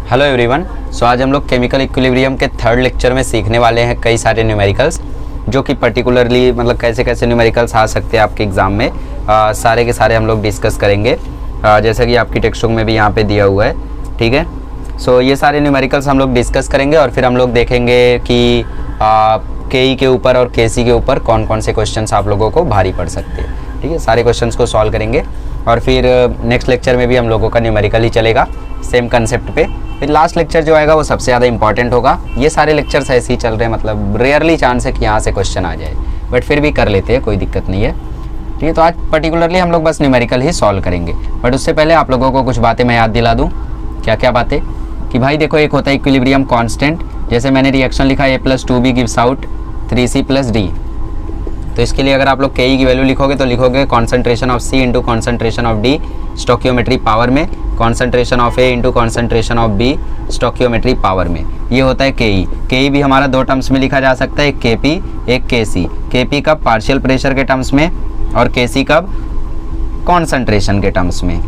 Hello everyone. सो आज हम लोग केमिकल इक्विलिब्रियम के थर्ड लेक्चर में सीखने वाले हैं कई सारे न्यूमेरिकल्स, जो कि पर्टिकुलरली मतलब कैसे कैसे न्यूमेरिकल्स आ सकते हैं आपके एग्ज़ाम में। सारे के सारे हम लोग डिस्कस करेंगे, जैसा कि आपकी टेक्स्ट बुक में भी यहाँ पे दिया हुआ है। ठीक है, सो ये सारे न्यूमेरिकल्स हम लोग डिस्कस करेंगे और फिर हम लोग देखेंगे कि के के ऊपर और के के ऊपर कौन कौन से क्वेश्चंस आप लोगों को भारी पड़ सकते हैं। ठीक है, सारे क्वेश्चंस को सॉल्व करेंगे और फिर नेक्स्ट लेक्चर में भी हम लोगों का न्यूमेरिकल ही चलेगा सेम कंसेप्ट पे। फिर लास्ट लेक्चर जो आएगा वो सबसे ज़्यादा इंपॉर्टेंट होगा। ये सारे लेक्चर्स ऐसे ही चल रहे हैं, मतलब रेयरली चांस है कि यहाँ से क्वेश्चन आ जाए, बट फिर भी कर लेते हैं, कोई दिक्कत नहीं है। ठीक है, तो आज पर्टिकुलरली हम लोग बस न्यूमेरिकल ही सॉल्व करेंगे, बट उससे पहले आप लोगों को कुछ बातें मैं याद दिला दूँ। क्या क्या बातें? कि भाई देखो, एक होता है इक्विलिब्रियम कांस्टेंट, जैसे मैंने रिएक्शन लिखा A+2B गिव्स आउट 3C+D। तो इसके लिए अगर आप लोग के की वैल्यू लिखोगे तो लिखोगे concentration of C into concentration of D stoichiometry power में, concentration of A into concentration of B stoichiometry power में। ये होता है के भी हमारा दो टर्म्स में लिखा जा सकता है, एक KP एक KC। KP कब? पार्शियल प्रेशर के टर्म्स में, और KC कब? कॉन्सेंट्रेशन के टर्म्स में।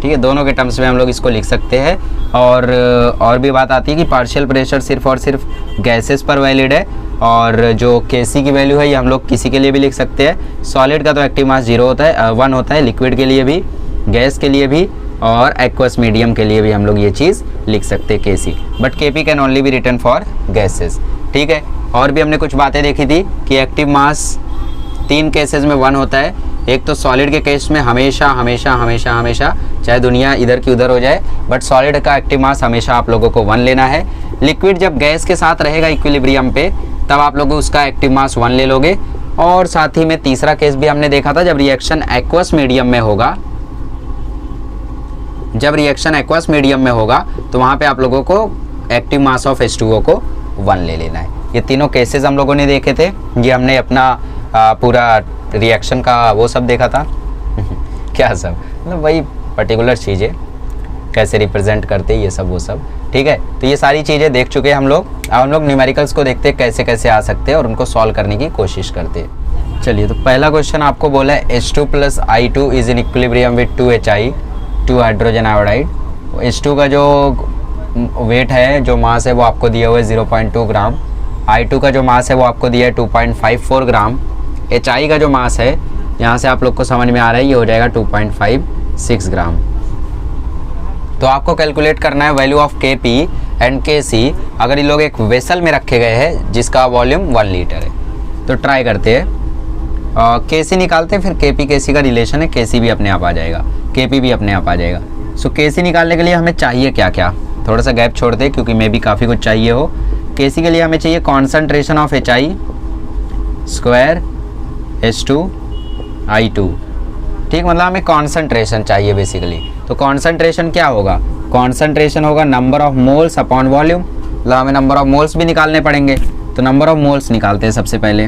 ठीक है, दोनों के टर्म्स में हम लोग इसको लिख सकते हैं। और भी बात आती है कि पार्शियल प्रेशर सिर्फ और सिर्फ गैसेस पर वैलिड है, और जो केसी की वैल्यू है ये हम लोग किसी के लिए भी लिख सकते हैं। सॉलिड का तो एक्टिव मास 0 होता है, 1 होता है, लिक्विड के लिए भी, गैस के लिए भी, और एक्वस मीडियम के लिए भी हम लोग ये चीज़ लिख सकते हैं Kc. But Kp can only be written for gases. ठीक है, और भी हमने कुछ बातें देखी थी कि एक्टिव मास 3 केसेस में 1 होता है। एक तो सॉलिड के केस में हमेशा हमेशा हमेशा हमेशा चाहे दुनिया इधर की उधर हो जाए, बट सॉलिड का एक्टिव मास हमेशा आप लोगों को 1 लेना है। लिक्विड जब गैस के साथ रहेगा इक्विलिब्रियम पे, तब आप लोग उसका एक्टिव मास 1 ले लोगे। और साथ ही में तीसरा केस भी हमने देखा था, जब रिएक्शन एक्वस मीडियम में होगा, जब रिएक्शन एक्वस मीडियम में होगा तो वहाँ पे आप लोगों को एक्टिव मास ऑफ H2O को 1 ले लेना है। ये तीनों केसेस हम लोगों ने देखे थे, ये हमने अपना पूरा रिएक्शन का वो सब देखा था क्या सब, मतलब वही पर्टिकुलर चीज़ें कैसे रिप्रेजेंट करते हैं, ये सब वो सब। ठीक है, तो ये सारी चीज़ें देख चुके हैं हम लोग। अब हम लोग न्यूमेरिकल्स को देखते हैं कैसे कैसे आ सकते हैं और उनको सॉल्व करने की कोशिश करते हैं। चलिए, तो पहला क्वेश्चन आपको बोला है H2 + I2 is in equilibrium with 2HI 2 hydrogen iodide. H2 का जो वेट है, जो मास है, वो आपको दिया हुआ है 0.2 ग्राम। I2 का जो मास है वो आपको दिया है 2.54 ग्राम। HI का जो मास है, यहाँ से आप लोग को समझ में आ रहा है, ये हो जाएगा 2.56 ग्राम। तो आपको कैलकुलेट करना है value of KP and KC अगर ये लोग एक वेसल में रखे गए हैं जिसका वॉल्यूम 1 लीटर है। तो ट्राई करते हैं, KC निकालते हैं, फिर KP KC का रिलेशन है, KC भी अपने आप आ जाएगा, KP भी अपने आप आ जाएगा। सो KC निकालने के लिए हमें चाहिए क्या क्या, थोड़ा सा गैप छोड़ दे क्योंकि मे भी काफ़ी कुछ चाहिए हो। KC के लिए हमें चाहिए concentration of HI square H2I2। ठीक, मतलब हमें कॉन्सेंट्रेशन चाहिए बेसिकली। तो कॉन्सेंट्रेशन क्या होगा? कॉन्सेंट्रेशन होगा number of moles upon volume. मतलब हमें नंबर ऑफ मोल्स भी निकालने पड़ेंगे, तो नंबर ऑफ मोल्स निकालते हैं सबसे पहले।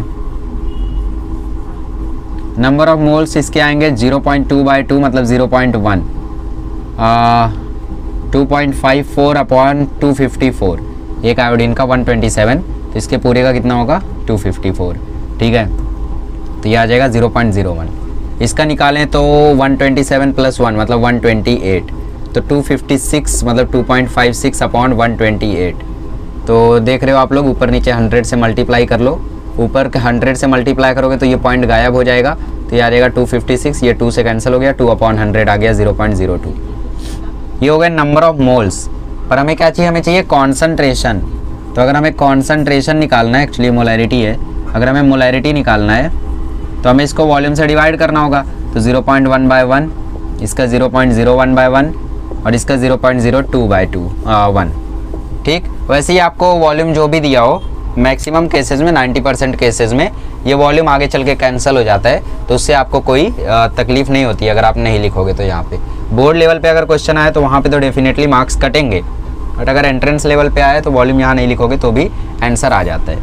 नंबर ऑफ मोल्स इसके आएंगे 0.2/2 मतलब 0.1, 2.54 अपॉन 254। एक आयोडीन का 127, तो इसके पूरे का कितना होगा? 254। ठीक है, तो ये आ जाएगा 0.01। इसका निकालें तो 127 + 1 मतलब 128, तो 256 मतलब 2.56 अपॉन 128। तो देख रहे हो आप लोग, ऊपर नीचे 100 से मल्टीप्लाई कर लो। ऊपर के 100 से मल्टीप्लाई करोगे तो ये पॉइंट गायब हो जाएगा, तो ये आ जाएगा 256, ये 2 से कैंसिल हो गया, 2/100 आ गया 0.02। ये हो गया नंबर ऑफ मोल्स। पर हमें क्या चाहिए? हमें चाहिए कॉन्सेंट्रेशन। तो अगर हमें कॉन्सेंट्रेशन निकालना है, एक्चुअली मोलैरिटी है, अगर हमें मोलैरिटी निकालना है तो हमें इसको वॉल्यूम से डिवाइड करना होगा। तो 0.1/1, इसका 0.01/1 और इसका 0.02/1। ठीक, वैसे ही आपको वॉल्यूम जो भी दिया हो, मैक्सिमम केसेस में 90% केसेस में ये वॉल्यूम आगे चल के कैंसिल हो जाता है, तो उससे आपको कोई तकलीफ नहीं होती अगर आप नहीं लिखोगे। तो यहाँ पे बोर्ड लेवल पे अगर क्वेश्चन आए तो वहाँ पे तो डेफिनेटली मार्क्स कटेंगे, बट अगर एंट्रेंस लेवल पे आए तो वॉल्यूम यहाँ नहीं लिखोगे तो भी आंसर आ जाता है।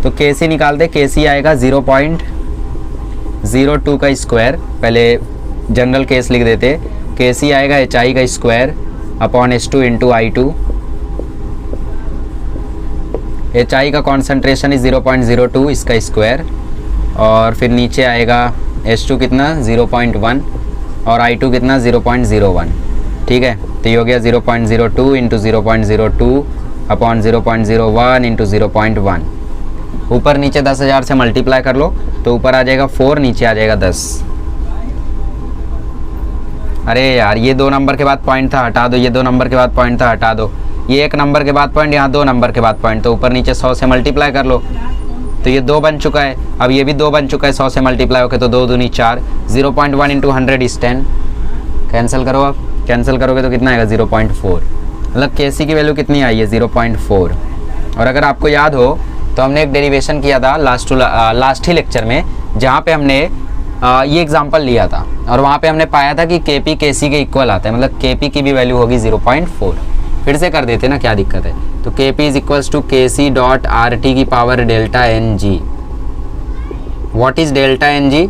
तो KC निकालते, KC आएगा 0.02 का स्क्वायर, पहले जनरल केस लिख देते। KC आएगा HI का square upon H2 into I2। HI का कॉन्सेंट्रेशन इज 0.02, इसका स्क्वायर, और फिर नीचे आएगा H2 कितना 0.1 और I2 कितना 0.01। ठीक है, तो ये हो गया 0.02 इंटू 0.02 अपॉन 0.01 इंटू 0.1। ऊपर नीचे 10,000 से मल्टीप्लाई कर लो तो ऊपर आ जाएगा 4, नीचे आ जाएगा 10। अरे यार ये 2 नंबर के बाद पॉइंट था, हटा दो। ये 2 नंबर के बाद पॉइंट था, हटा दो। ये 1 नंबर के बाद पॉइंट, यहाँ 2 नंबर के बाद पॉइंट, तो ऊपर नीचे 100 से मल्टीप्लाई कर लो तो ये 2 बन चुका है। अब ये भी 2 बन चुका है 100 से मल्टीप्लाई होकर, तो 2 दूनी 4। 0.1 इंटू 100 इज 10। कैंसिल करो, आप कैंसिल करोगे तो कितना आएगा 0.4। मतलब केसी की वैल्यू कितनी आई है 0.4। और अगर आपको याद हो तो हमने एक डेरिवेशन किया था लास्ट ही लेक्चर में, जहाँ पे हमने ये एग्जांपल लिया था और वहाँ पे हमने पाया था कि केपी केसी के इक्वल आता है, मतलब केपी की भी वैल्यू होगी 0.4। फिर से कर देते ना, क्या दिक्कत है। तो KP is equals to KC dot R T की power delta N G. What is delta N G?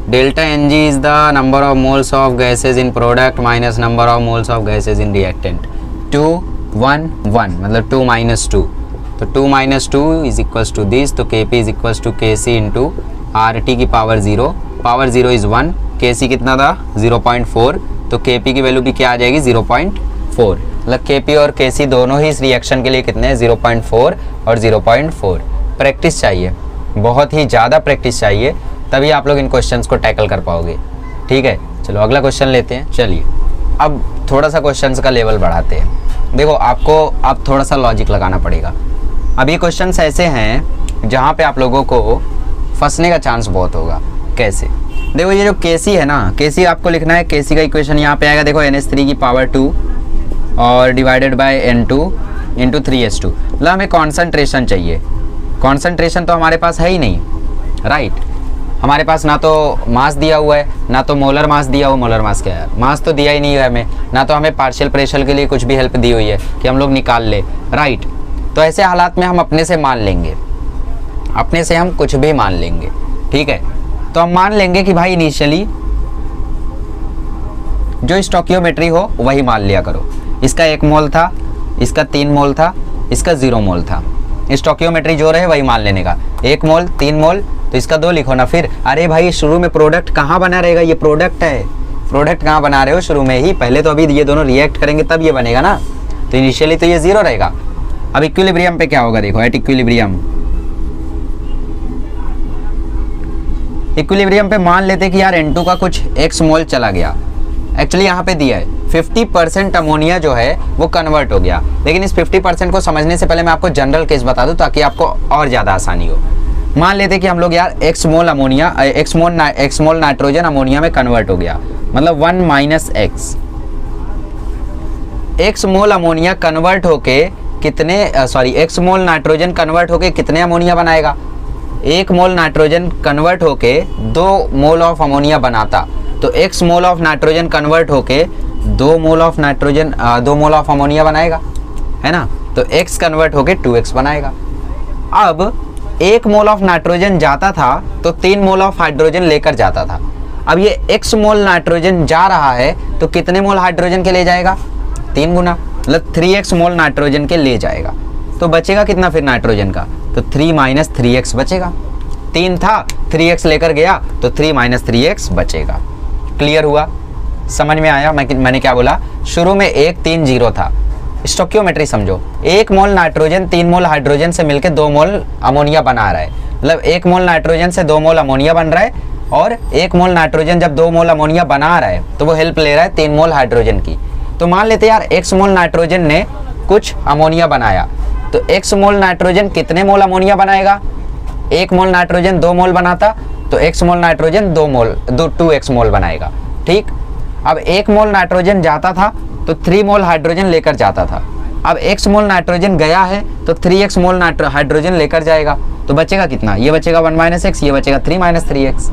Delta N G is the number of moles of gases in product minus number of moles of gases in reactant. 2 1 1 मतलब 2 minus 2, तो 2 minus 2 is equals to this. तो KP is equals to KC into R T की power 0। Power 0 is 1, केसी कितना था 0.4, तो KP की value भी क्या आ जाएगी 0.4। मतलब केपी और केसी दोनों ही इस रिएक्शन के लिए कितने हैं 0.4 और 0.4। प्रैक्टिस चाहिए, बहुत ही ज़्यादा प्रैक्टिस चाहिए, तभी आप लोग इन क्वेश्चंस को टैकल कर पाओगे। ठीक है, चलो अगला क्वेश्चन लेते हैं। चलिए अब थोड़ा सा क्वेश्चंस का लेवल बढ़ाते हैं। देखो आपको अब थोड़ा सा लॉजिक लगाना पड़ेगा। अब ये क्वेश्चंस ऐसे हैं जहाँ पे आप लोगों को फंसने का चांस बहुत होगा। कैसे? देखो ये जो केसी है ना, केसी आपको लिखना है, केसी का इक्वेशन यहाँ पे आएगा। देखो NH3 की पावर 2 और divided by N2 into 3H2। मतलब हमें कॉन्सेंट्रेशन चाहिए। कॉन्सेंट्रेशन तो हमारे पास है ही नहीं, राइट। हमारे पास ना तो मास दिया हुआ है, ना तो मोलर मास दिया हुआ। मोलर मास क्या है? मास तो दिया ही नहीं है हमें, ना तो हमें पार्शियल प्रेशर के लिए कुछ भी हेल्प दी हुई है कि हम लोग निकाल ले, राइट। तो ऐसे हालात में हम अपने से मान लेंगे, अपने से हम कुछ भी मान लेंगे। ठीक है, तो हम मान लेंगे कि भाई इनिशियली जो स्टोकियोमेट्री हो वही मान लिया करो। इसका 1 मोल था, इसका 3 मोल था, इसका 0 मोल था। स्टोकियोमेट्री जो रहे वही मान लेने का। 1 मोल 3 मोल तो इसका 2 लिखो ना। फिर अरे भाई शुरू में प्रोडक्ट कहाँ बना रहेगा? ये प्रोडक्ट है, प्रोडक्ट कहाँ बना रहे हो शुरू में ही? पहले तो अभी ये दोनों रिएक्ट करेंगे तब ये बनेगा ना। तो इनिशियली तो ये 0 रहेगा। अब इक्विलिब्रियम पे क्या होगा? देखो एट इक्विलिब्रियम, इक्विलिब्रियम पे मान लेते कि यार N2 का कुछ x मोल चला गया। एक्चुअली यहाँ पे दिया है 50% अमोनिया जो है वो कन्वर्ट हो गया। लेकिन इस 50% को समझने से पहले मैं आपको जनरल केस बता दूं ताकि आपको और ज़्यादा आसानी हो। मान लेते कि हम लोग यार x mole ammonia, x mole nitrogen ammonia में कन्वर्ट हो गया, मतलब 1 minus x mole ammonia convert होके कितने x मोल नाइट्रोजन कन्वर्ट होके कितने अमोनिया बनाएगा? 1 मोल नाइट्रोजन कन्वर्ट होके 2 मोल ऑफ अमोनिया बनाता। तो x mole of nitrogen convert होके 2 mole of nitrogen 2 mole of ammonia बनाएगा, है ना। तो x कन्वर्ट होके 2x बनाएगा। अब 1 मोल ऑफ नाइट्रोजन जाता था तो 3 मोल ऑफ हाइड्रोजन लेकर जाता था। अब ये x मोल नाइट्रोजन जा रहा है तो कितने मोल हाइड्रोजन के ले जाएगा? 3 गुना, मतलब 3x मोल नाइट्रोजन के ले जाएगा। तो बचेगा कितना फिर नाइट्रोजन का? तो 3 माइनस 3x बचेगा। 3 था, 3x लेकर गया तो 3 माइनस 3x बचेगा। क्लियर हुआ? समझ में आया मैंने क्या बोला? शुरू में 1 3 0 था। स्टोकियोमेट्री समझो, 1 मोल नाइट्रोजन 3 मोल हाइड्रोजन से मिलकर 2 मोल अमोनिया बना रहा है। मतलब 1 मोल नाइट्रोजन से 2 मोल अमोनिया बन रहा है, और 1 मोल नाइट्रोजन जब 2 मोल अमोनिया बना रहा है तो वो हेल्प ले रहा है 3 मोल हाइड्रोजन की। तो मान लेते यार x मोल नाइट्रोजन ने कुछ अमोनिया बनाया, तो x मोल नाइट्रोजन कितने मोल अमोनिया बनाएगा? 1 मोल नाइट्रोजन 2 मोल बनाता, तो x मोल नाइट्रोजन 2x मोल बनाएगा। ठीक, अब 1 मोल नाइट्रोजन जाता था तो 3 मोल हाइड्रोजन लेकर जाता था। अब x मोल नाइट्रोजन गया है तो 3x मोल हाइड्रोजन लेकर जाएगा। तो बचेगा कितना? ये बचेगा 1 माइनस x, ये बचेगा 3 माइनस 3x।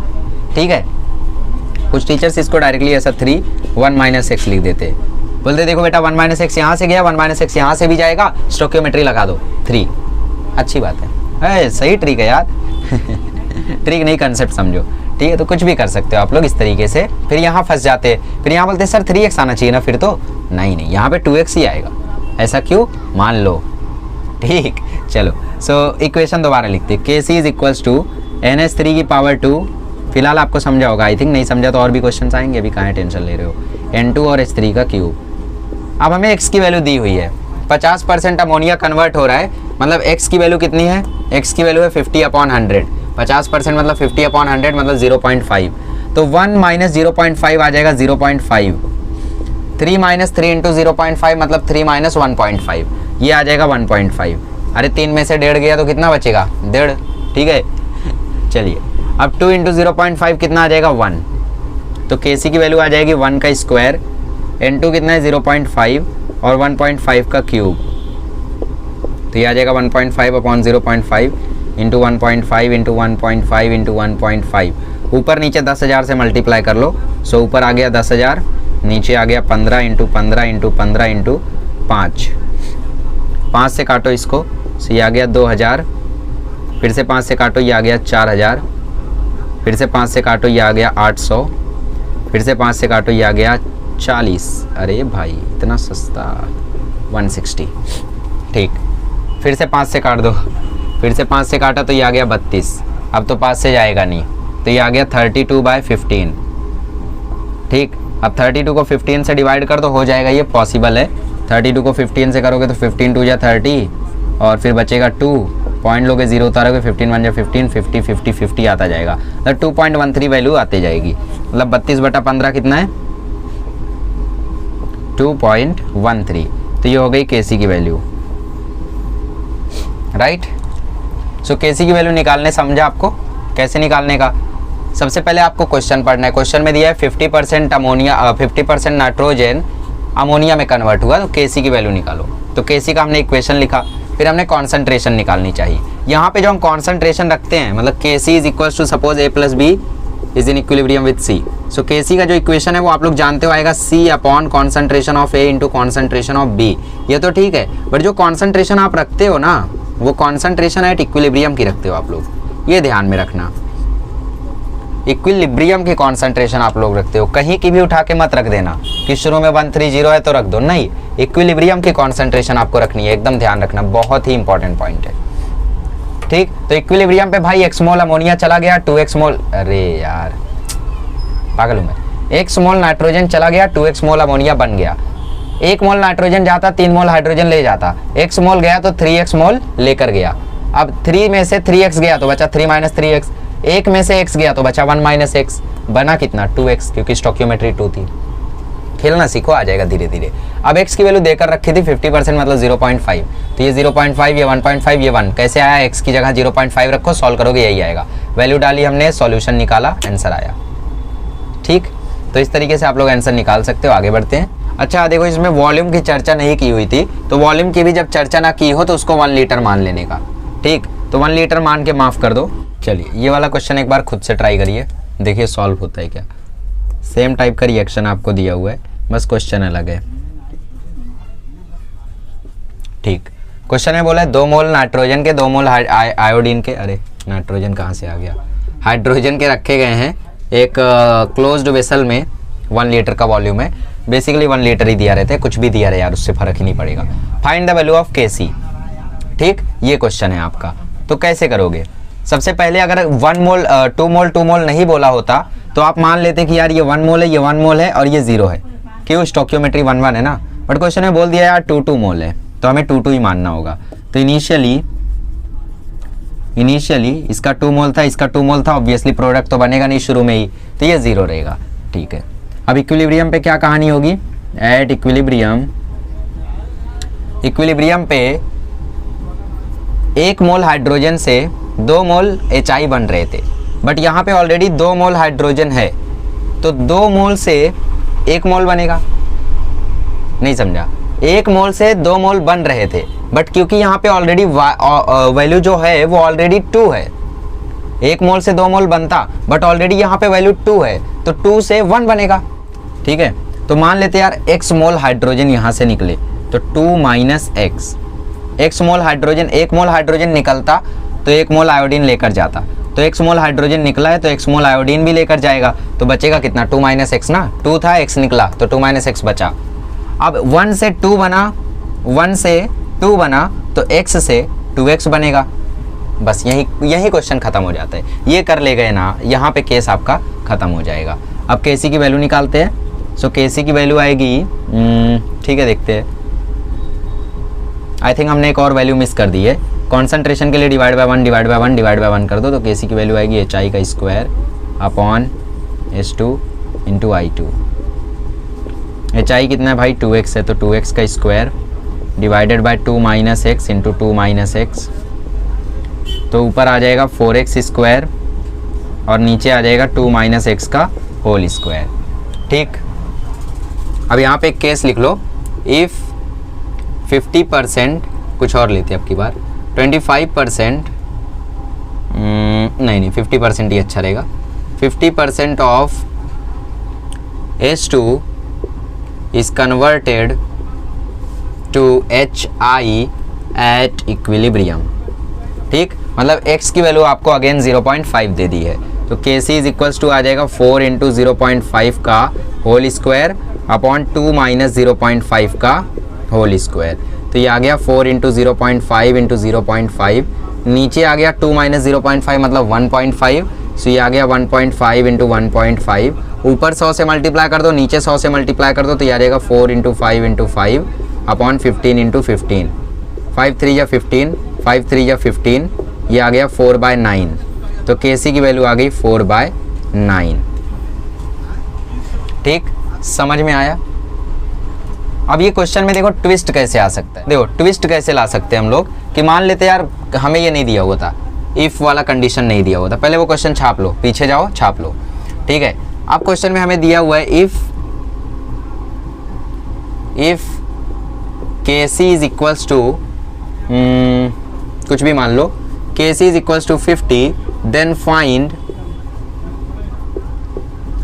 ठीक है, कुछ टीचर्स इसको डायरेक्टली ऐसा 3 1 माइनस x लिख देते, बोलते देखो बेटा 1 माइनस x यहाँ से गया, 1 माइनस x यहाँ से भी जाएगा, स्टोकियोमेट्री लगा दो 3। अच्छी बात है, सही ट्रिक है यार। ट्रिक नहीं, कंसेप्ट समझो। ठीक है, तो कुछ भी कर सकते हो आप लोग इस तरीके से। फिर यहाँ फंस जाते हैं, फिर यहाँ बोलते हैं सर 3x आना चाहिए ना, फिर तो नहीं, यहाँ पे 2x ही आएगा। ऐसा क्यों? मान लो। ठीक, चलो सो इक्वेशन दोबारा लिखते। KC is equals to NH3 की पावर 2। फिलहाल आपको समझा होगा, आई थिंक। नहीं समझा तो और भी क्वेश्चन आएंगे, अभी कहाँ टेंशन ले रहे हो। N2 और H3 का क्यूब अब हमें x की वैल्यू दी हुई है, 50% अमोनिया कन्वर्ट हो रहा है, मतलब x की वैल्यू कितनी है, x की वैल्यू है 50/100, 50% मतलब 50/100 मतलब 0.5, तो 1 माइनस 0.5 आ जाएगा 0.5, 3 माइनस 3 इंटू 0.5 मतलब 3 माइनस 1.5, ये आ जाएगा 1.5। अरे 3 में से 1.5 गया तो कितना बचेगा, 1.5, ठीक है। चलिए अब 2 इंटू 0.5 कितना आ जाएगा 1, तो Kc की वैल्यू आ जाएगी 1 का स्क्वायर, N2 कितना है 0.5 और 1.5 का क्यूब, तो ये आ जाएगा 1.5/0.5 इंटू 1.5 इंटू 1.5 इंटू 1.5, ऊपर नीचे 10,000 से मल्टीप्लाई कर लो, सो ऊपर आ गया 10,000, नीचे आ गया 15 इंटू 15 इंटू 15 इंटू 5, 5 से काटो इसको, सो ये आ गया 2,000, फिर से 5 से काटो ये आ गया 4,000, फिर से 5 से काटो ये आ गया 800, फिर से 5 से काटो ये आ गया 40, अरे भाई इतना सस्ता, 160, ठीक। फिर से 5 से काट दो, फिर से 5 से काटा तो ये आ गया 32, अब तो 5 से जाएगा नहीं, तो ये आ गया 32/15, ठीक। अब 32 को 15 से डिवाइड कर दो, हो जाएगा, ये पॉसिबल है। 32 को 15 से करोगे तो 15 2 जा 30 और फिर बचेगा 2, पॉइंट लोगे 0 उतारोगे, 15 1 जा 15, 50 50 50 आता जाएगा, मतलब 2.13 वैल्यू आती जाएगी, मतलब 32/15 कितना है 2.13, तो ये हो गई Kc की वैल्यू, राइट। सो Kc की वैल्यू निकालने, समझा आपको कैसे निकालने का। सबसे पहले आपको क्वेश्चन पढ़ना है, क्वेश्चन में दिया है 50% अमोनिया 50% नाइट्रोजन अमोनिया में कन्वर्ट हुआ, तो Kc की वैल्यू निकालो। तो Kc का हमने इक्वेशन लिखा, फिर हमने कॉन्सेंट्रेशन निकालनी चाहिए। यहाँ पे जो हम कॉन्सेंट्रेशन रखते हैं, मतलब Kc is equal to suppose A + B is in equilibrium with C। So Kc का जो इक्वेशन है वो आप लोग जानते हो, आएगा C upon concentration of A into concentration of B। ये तो ठीक है, बट जो कॉन्सेंट्रेशन आप रखते हो ना, वो कॉन्सेंट्रेशन एट इक्विलिब्रियम की रखते हो आप लोग, ये ध्यान में रखना। इक्विलिब्रियम की कॉन्सेंट्रेशन आप लोग रखते हो, कहीं की भी उठा के मत रख देना कि शुरू में 130 है तो रख दो, नहीं, इक्विलिब्रियम की कॉन्सेंट्रेशन आपको रखनी है, एकदम ध्यान रखना, बहुत ही इंपॉर्टेंट पॉइंट है, ठीक। तो इक्विलिब्रियम पे भाई x मोल अमोनिया चला गया, 2x मोल, अरे यार पागल हूं मैं, x मोल नाइट्रोजन चला गया, 2x मोल अमोनिया बन गया। 1 मोल नाइट्रोजन जाता, 3 मोल हाइड्रोजन ले जाता, x मोल गया तो 3x मोल लेकर गया। अब 3 में से 3x गया तो बचा 3 - 3x, 1 में से x गया तो बचा 1 - x, बना कितना 2x, क्योंकि स्टोइकियोमेट्री 2 थी। खेलना सीखो, आ जाएगा धीरे धीरे। अब x की वैल्यू देकर रखी थी 50% मतलब 0.5, तो ये 0.5, ये 1.5, ये 1, कैसे आया, x की जगह 0.5 रखो, सॉल्व करोगे यही आएगा। वैल्यू डाली हमने, सॉल्यूशन निकाला, आंसर आया, ठीक। तो इस तरीके से आप लोग आंसर निकाल सकते हो। आगे बढ़ते हैं। अच्छा देखो, इसमें वॉल्यूम की चर्चा नहीं की हुई थी, तो वॉल्यूम की भी जब चर्चा ना की हो तो उसको 1 लीटर मान लेने का, ठीक। तो 1 लीटर मान के माफ कर दो। चलिए ये वाला क्वेश्चन एक बार खुद से ट्राई करिए, देखिए सॉल्व होता है क्या। सेम टाइप का रिएक्शन आपको दिया हुआ है, बस क्वेश्चन अलग है, ठीक। क्वेश्चन में बोला है 2 मोल नाइट्रोजन के 2 मोल आयोडीन के, अरे नाइट्रोजन कहाँ से आ गया, हाइड्रोजन के रखे गए हैं एक क्लोज्ड वेसल में, 1 लीटर का वॉल्यूम है, बेसिकली 1 लीटर ही दिया रहता है, कुछ भी दिया रहे यार उससे फर्क ही नहीं पड़ेगा। Find the value of Kc, ठीक, ये क्वेश्चन है आपका। तो कैसे करोगे, सबसे पहले अगर 1 मोल 2 मोल 2 मोल नहीं बोला होता तो आप मान लेते कि यार ये 1 मोल है, ये 1 मोल है और ये 0 है, क्यों, स्टोइकियोमेट्री 1 1 है ना। बट क्वेश्चन में बोल दिया यार 2 2 मोल है, तो हमें 2 2 ही मानना होगा। तो इनिशियली इसका 2 मोल था, इसका 2 मोल था, ऑब्वियसली प्रोडक्ट तो बनेगा नहीं शुरू में ही, तो ये 0 रहेगा, ठीक है। अब इक्विलिब्रियम पे क्या कहानी होगी, एट इक्विलिब्रियम पे 1 मोल हाइड्रोजन से 2 मोल HI बन रहे थे, बट यहाँ पे ऑलरेडी 2 मोल हाइड्रोजन है, तो 2 मोल से 1 मोल बनेगा, नहीं समझा, 1 मोल से 2 मोल बन रहे थे, बट क्योंकि यहाँ पे ऑलरेडी वैल्यू जो है वो ऑलरेडी 2 है, 1 मोल से 2 मोल बनता, बट ऑलरेडी यहाँ पे वैल्यू 2 है, तो 2 से 1 बनेगा, ठीक है। तो मान लेते यार x मोल हाइड्रोजन यहाँ से निकले, तो 2 - x मोल हाइड्रोजन, 1 मोल हाइड्रोजन निकलता तो 1 मोल आयोडीन लेकर जाता, तो x मोल हाइड्रोजन निकला है तो x मोल आयोडीन भी लेकर जाएगा, तो बचेगा कितना 2 - x ना, 2 था x निकला तो 2 - x बचा। अब 1 से 2 बना, 1 से 2 बना तो x से 2x बनेगा, बस यही क्वेश्चन खत्म हो जाता है। ये कर ले गए ना, यहाँ पे केस आपका खत्म हो जाएगा। अब Kc की वैल्यू निकालते हैं, सो Kc की वैल्यू आएगी, ठीक है देखते हैं, आई थिंक हमने एक और वैल्यू मिस कर दी है। कॉन्सेंट्रेशन के लिए divide by 1 divide by 1 divide by 1 कर दो तो Kc की वैल्यू आएगी HI का square upon H2 into I2। HI कितना है भाई 2x है, तो 2x का square divided by 2 minus x into 2 minus x, तो ऊपर आ जाएगा 4x स्क्वायर और नीचे आ जाएगा 2 माइनस एक्स का होल स्क्वायर। ठीक, अब यहाँ पे एक केस लिख लो, इफ़ 50%, कुछ और लेते हैं अब की बार, 25%, नहीं 50% ही अच्छा रहेगा, 50% of H2 is converted to HI at equilibrium। ठीक, मतलब x की वैल्यू आपको अगेन 0.5 दे दी है, तो Kc इज इक्वल्स टू आ जाएगा 4 इंटू 0.5 का होल स्क्वायर अपॉन 2 माइनस 0.5 का होल स्क्वायर। तो ये आ गया 4 इंटू 0.5 इंटू 0.5, नीचे आ गया 2 माइनस 0.5 मतलब 1.5, सो ये आ गया 1.5 इंटू 1.5, ऊपर 100 से मल्टीप्लाई कर दो, नीचे 100 से मल्टीप्लाई कर दो, तो ये आ जाएगा 4 इंटू 5 इंटू 5 अपॉन 15 इंटू 15, 5 3 या 15, 5 3 या 15, ये आ गया 4/9, तो Kc की वैल्यू आ गई 4/9। ठीक, समझ में आया? अब ये क्वेश्चन में देखो ट्विस्ट कैसे आ सकता है, देखो ट्विस्ट कैसे ला सकते हैं हम लोग, कि मान लेते यार हमें ये नहीं दिया हुआ था, इफ़ वाला कंडीशन नहीं दिया हुआ था, पहले वो क्वेश्चन छाप लो, पीछे जाओ छाप लो। ठीक है, अब क्वेश्चन में हमें दिया हुआ है if Kc is equals to कुछ भी मान लो, Kc is equals to 50, then find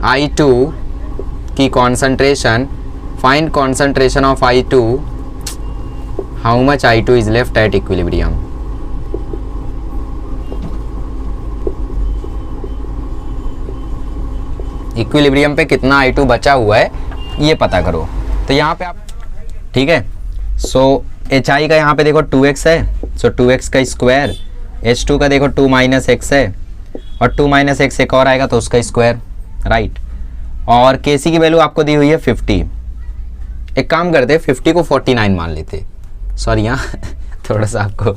I2 की concentration, find concentration of I2, how much I2 is left at equilibrium. Equilibrium पे कितना I2 बचा हुआ है ये पता करो। तो यहाँ पे आप, ठीक है, सो HI का यहाँ पे देखो 2x है, सो 2x का स्क्वायर, H2 का देखो 2 माइनस एक्स है, और 2 माइनस एक्स एक और आएगा तो उसका स्क्वायर, राइट। और Kc की वैल्यू आपको दी हुई है 50, एक काम करते 50 को 49 मान लेते, सॉरी यहाँ थोड़ा सा आपको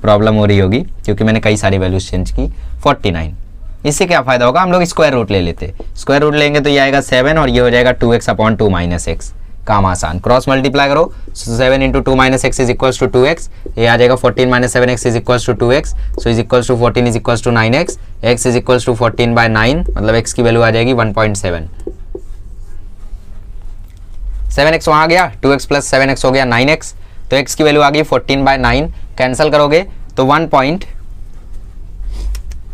प्रॉब्लम हो रही होगी क्योंकि मैंने कई सारी वैल्यूज चेंज की। 49, इससे क्या फ़ायदा होगा, हम लोग स्क्वायर रूट ले लेते, स्क्वायर रूट लेंगे तो ये आएगा 7 और ये हो जाएगा 2x अपॉन 2 माइनस एक्स, काम आसान, क्रॉस मल्टीप्लाई करो, 7 into 2 minus x is equals to 2x, ये आ जाएगा 14 minus 7x is equals to 2x, so is equals to 14 is equals to 9x, x is equals to 14/9, मतलब x की value आ जाएगी 1.7, 7x वहाँ आ गया, 2x प्लस 7x हो गया 9x, तो x की वैल्यू आ गई 14/9, कैंसिल करोगे तो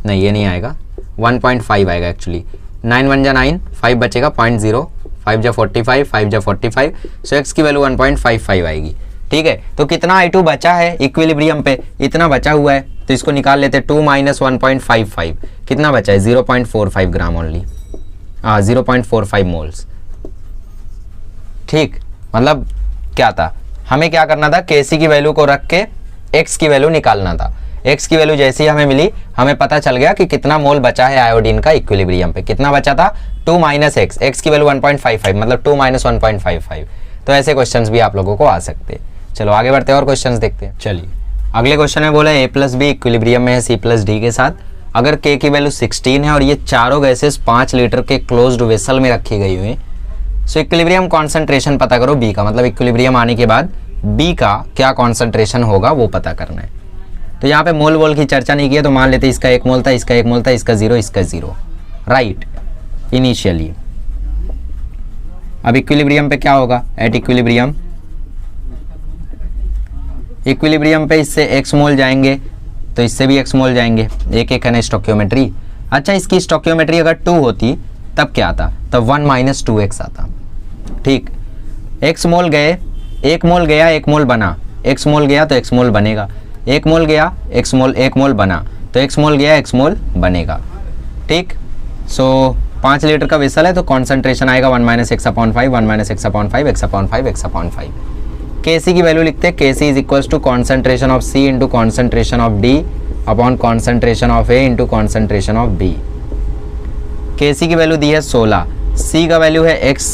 नहीं ये नहीं आएगा, 1.5 आएगा एक्चुअली, 9 1 जा 9, 5 बचेगा 0.0, 5 जा 45, 5 जा 45, सो x की वैल्यू 1.55 आएगी। ठीक है, तो कितना I2 बचा है इक्विलिब्रियम पे, इतना बचा हुआ है, तो इसको निकाल लेते, 2 माइनस 1.55 कितना बचा है, 0.45 ग्राम ओनली, 0.45 मोल्स। ठीक, मतलब क्या था, हमें क्या करना था, Kc की वैल्यू को रख के x की वैल्यू निकालना था, x की वैल्यू जैसे ही हमें मिली, हमें पता चल गया कि कितना मोल बचा है आयोडीन का इक्विलिब्रियम पे, कितना बचा था 2 माइनस एक्स, एक्स की वैल्यू 1.55 मतलब 2 माइनस 1.55। तो ऐसे क्वेश्चंस भी आप लोगों को आ सकते हैं। चलो आगे बढ़ते हैं और क्वेश्चंस देखते हैं। चलिए अगले क्वेश्चन में बोला A प्लस बी इक्विलिब्रियम में है C प्लस डी के साथ, अगर K की वैल्यू 16 है और ये चारों गैसेस 5 लीटर के क्लोज्ड वेसल में रखी गई हुई, सो इक्विलिब्रियम कॉन्सेंट्रेशन पता करो B का, मतलब इक्विलिब्रियम आने के बाद B का क्या कॉन्सेंट्रेशन होगा वो पता करना है। तो यहाँ पे मोल वोल की चर्चा नहीं की है, तो मान लेते इसका 1 मोल था, इसका 1 मोल था, इसका 0, इसका 0, राइट इनिशियली। अब इक्विलिब्रियम पे क्या होगा, एट इक्विलिब्रियम, इक्विलिब्रियम पे इससे x मोल जाएंगे तो इससे भी x मोल जाएंगे, एक एक है ना स्टोक्योमेट्री। अच्छा, इसकी स्टोक्योमेट्री अगर 2 होती तब क्या आता, तब 1 माइनस 2x आता। ठीक, x मोल गए, 1 मोल गया 1 मोल बना, x मोल गया तो x मोल बनेगा, 1 मोल गया x मोल 1 मोल बना, तो x मोल गया x मोल बनेगा। ठीक, सो 5 लीटर का वेसल है तो कॉन्सेंट्रेशन आएगा 1 minus x upon 5, 1 minus x upon 5, x upon 5, x upon 5। Kc की वैल्यू लिखते हैं, Kc is equals to concentration of C into concentration of D upon concentration of A into concentration of B। Kc की value दी है 16, C का value है x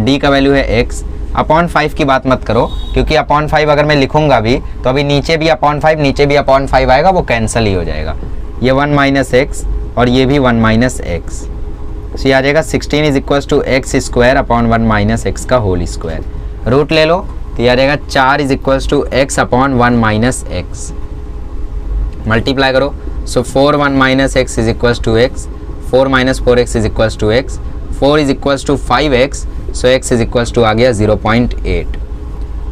D का value है एक्स। अपॉन 5 की बात मत करो, क्योंकि अपॉन 5 अगर मैं लिखूंगा भी तो अभी नीचे भी अपॉन 5 नीचे भी अपॉन 5 आएगा, वो कैंसिल ही हो जाएगा। ये 1 माइनस एक्स और ये भी 1 माइनस एक्स, सो ये आ जाएगा 16 is equal to X square upon 1 minus x का होल स्क्वायर। रूट ले लो तो ये आ जाएगा 4 is equal to X upon 1 minus X. Multiply करो, so 4 1 minus x is equal to X, 4 minus 4x is equal to X, 4 is equal to 5x, so x is equal to आ गया 0.8।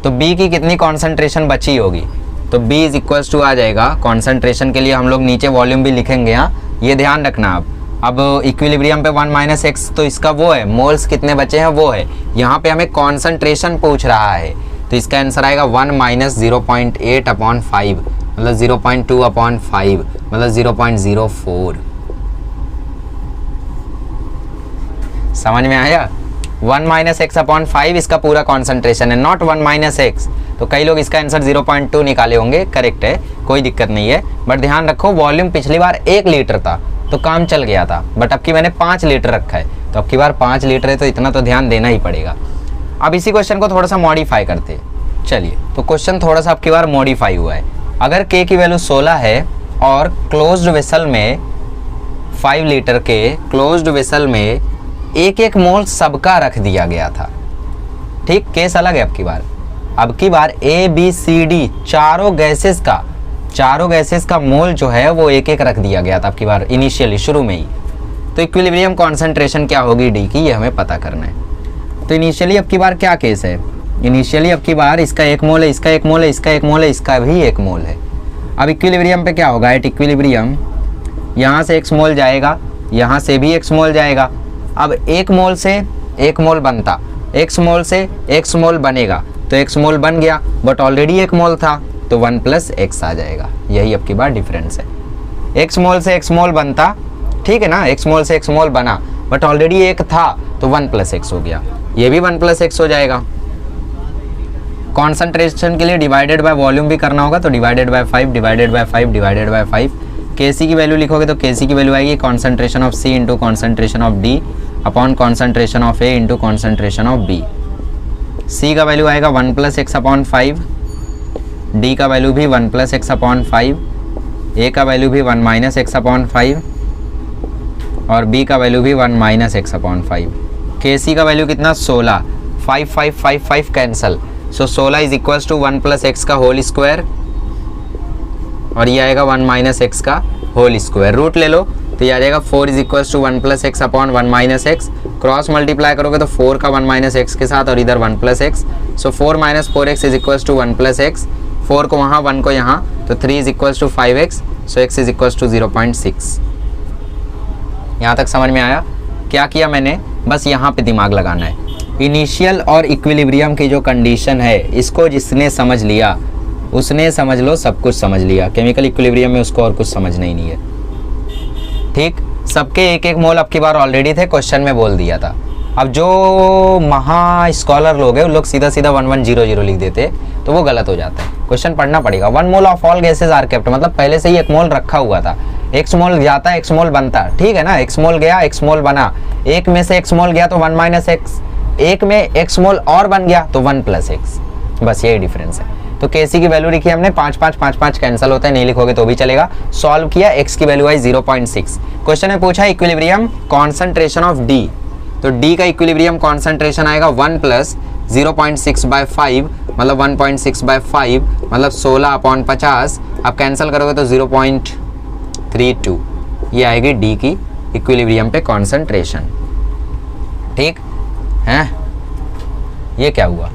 तो b की कितनी concentration बची होगी, तो b is equal to आ जाएगा, कॉन्सेंट्रेशन के लिए हम लोग नीचे वॉल्यूम भी लिखेंगे, यहाँ ये ध्यान रखना आप। अब इक्विलिब्रियम पे 1 माइनस एक्स तो इसका वो है, मोल्स कितने बचे हैं वो है, यहाँ पे हमें कॉन्सेंट्रेशन पूछ रहा है, तो इसका आंसर आएगा 1 माइनस 0.8 अपॉन 5, मतलब 0.2 अपॉन 5, मतलब 0.04। समझ में आया? 1 माइनस एक्स अपॉन 5 इसका पूरा कॉन्सेंट्रेशन है, नॉट 1 माइनस एक्स। तो कई लोग इसका आंसर 0.2 निकाले होंगे, करेक्ट है, कोई दिक्कत नहीं है, बट ध्यान रखो वॉल्यूम पिछली बार 1 लीटर था तो काम चल गया था, बट अब की मैंने 5 लीटर रखा है, तो अब की बार 5 लीटर है तो इतना तो ध्यान देना ही पड़ेगा। अब इसी क्वेश्चन को थोड़ा सा मॉडिफाई करते हैं। चलिए, तो क्वेश्चन थोड़ा सा अब की बार मॉडिफाई हुआ है। अगर k की वैल्यू 16 है और क्लोज्ड वेसल में 5 लीटर के क्लोज्ड वेसल में एक एक मोल सबका रख दिया गया था, ठीक, केस अलग है अब की बार ए बी सी डी चारों गैसेस का मोल जो है वो एक एक रख दिया गया था अब की बार इनिशियली शुरू में ही। तो इक्विलिब्रियम कॉन्सेंट्रेशन क्या होगी डी की, ये हमें पता करना है। तो इनिशियली अब की बार क्या केस है, इनिशियली अब की बार इसका 1 मोल है, इसका 1 मोल है, इसका 1 मोल है, इसका भी 1 मोल है। अब इक्विलिब्रियम पे क्या होगा, एट इक्विलिब्रियम यहाँ से x मोल जाएगा, यहाँ से भी x मोल जाएगा। अब 1 मोल से 1 मोल बनता, x मोल से x मोल बनेगा, तो x मोल बन गया, बट ऑलरेडी 1 मोल था तो 1 प्लस x आ जाएगा, यही अब की बार डिफरेंस है। x मोल से x मोल बनता, ठीक है ना, x मोल से x मोल बना, बट ऑलरेडी 1 था तो 1 प्लस x हो गया, ये भी 1 प्लस x हो जाएगा। कॉन्सेंट्रेशन के लिए डिवाइडेड बाय वॉल्यूम भी करना होगा, तो divided by 5 divided by 5 divided by 5। Kc की वैल्यू लिखोगे तो Kc की वैल्यू आएगी concentration of C into concentration of D upon concentration of A into concentration of B। C का वैल्यू आएगा 1 प्लस एक्स अपॉन 5, D का value भी 1 plus x upon 5, A का वैल्यू भी 1 माइनस एक्स अपॉन 5 और B का value भी 1 minus x upon 5। Kc का वैल्यू कितना 16, 5 5 5 5 cancel, so 16 is equal to 1 plus x का होल स्क्वायर और ये आएगा 1 माइनस एक्स का होल स्क्वायर। रूट ले लो तो ये आ जाएगा 4 is equal to 1 plus x upon 1 minus x, cross multiply करोगे तो 4 का 1 माइनस एक्स के साथ और इधर 1 plus x, so 4 minus 4x is equal to 1 plus x, 4 को वहाँ 1 को यहाँ, तो 3 is equal to 5x, so x is equal to 0.6। यहाँ तक समझ में आया? क्या किया मैंने, बस यहाँ पे दिमाग लगाना है। इनिशियल और इक्विलिब्रियम की जो कंडीशन है, इसको जिसने समझ लिया उसने समझ लो सब कुछ समझ लिया। केमिकल इक्विलिब्रियम में उसको और कुछ समझना ही नहीं है, ठीक। सबके 1 मोल अब की बार ऑलरेडी थे, क्वेश्चन में बोल दिया था। अब जो महा स्कॉलर लोग हैं उन लोग सीधा 1100 लिख देते, तो वो गलत हो जाता है, क्वेश्चन पढ़ना पड़ेगा। 1 mole of all gases are kept, मतलब पहले से ही 1 मोल रखा हुआ था, x मोल जाता x मोल बनता, ठीक है ना, x मोल गया x मोल बना, 1 में से x मोल गया तो 1 माइनस एक्स, 1 में x मोल और बन गया तो 1 प्लस एक्स, बस यही डिफरेंस है। तो Kc की वैल्यू लिखी हमने 5 5 5 5 कैंसिल होता है, नहीं लिखोगे तो भी चलेगा। सॉल्व किया, x की वैल्यू आई 0.6। क्वेश्चन में पूछा इक्विलिब्रियम कॉन्सेंट्रेशन ऑफ D, तो D का इक्विलिब्रियम कॉन्सेंट्रेशन आएगा 1 प्लस 0.6 बाय 5, मतलब 1.6 बाय 5, मतलब 16 अपॉन 50। अब कैंसिल करोगे तो 0.32, ये आएगी D की इक्विलिब्रियम पे कॉन्सेंट्रेशन, ठीक है। ये क्या हुआ,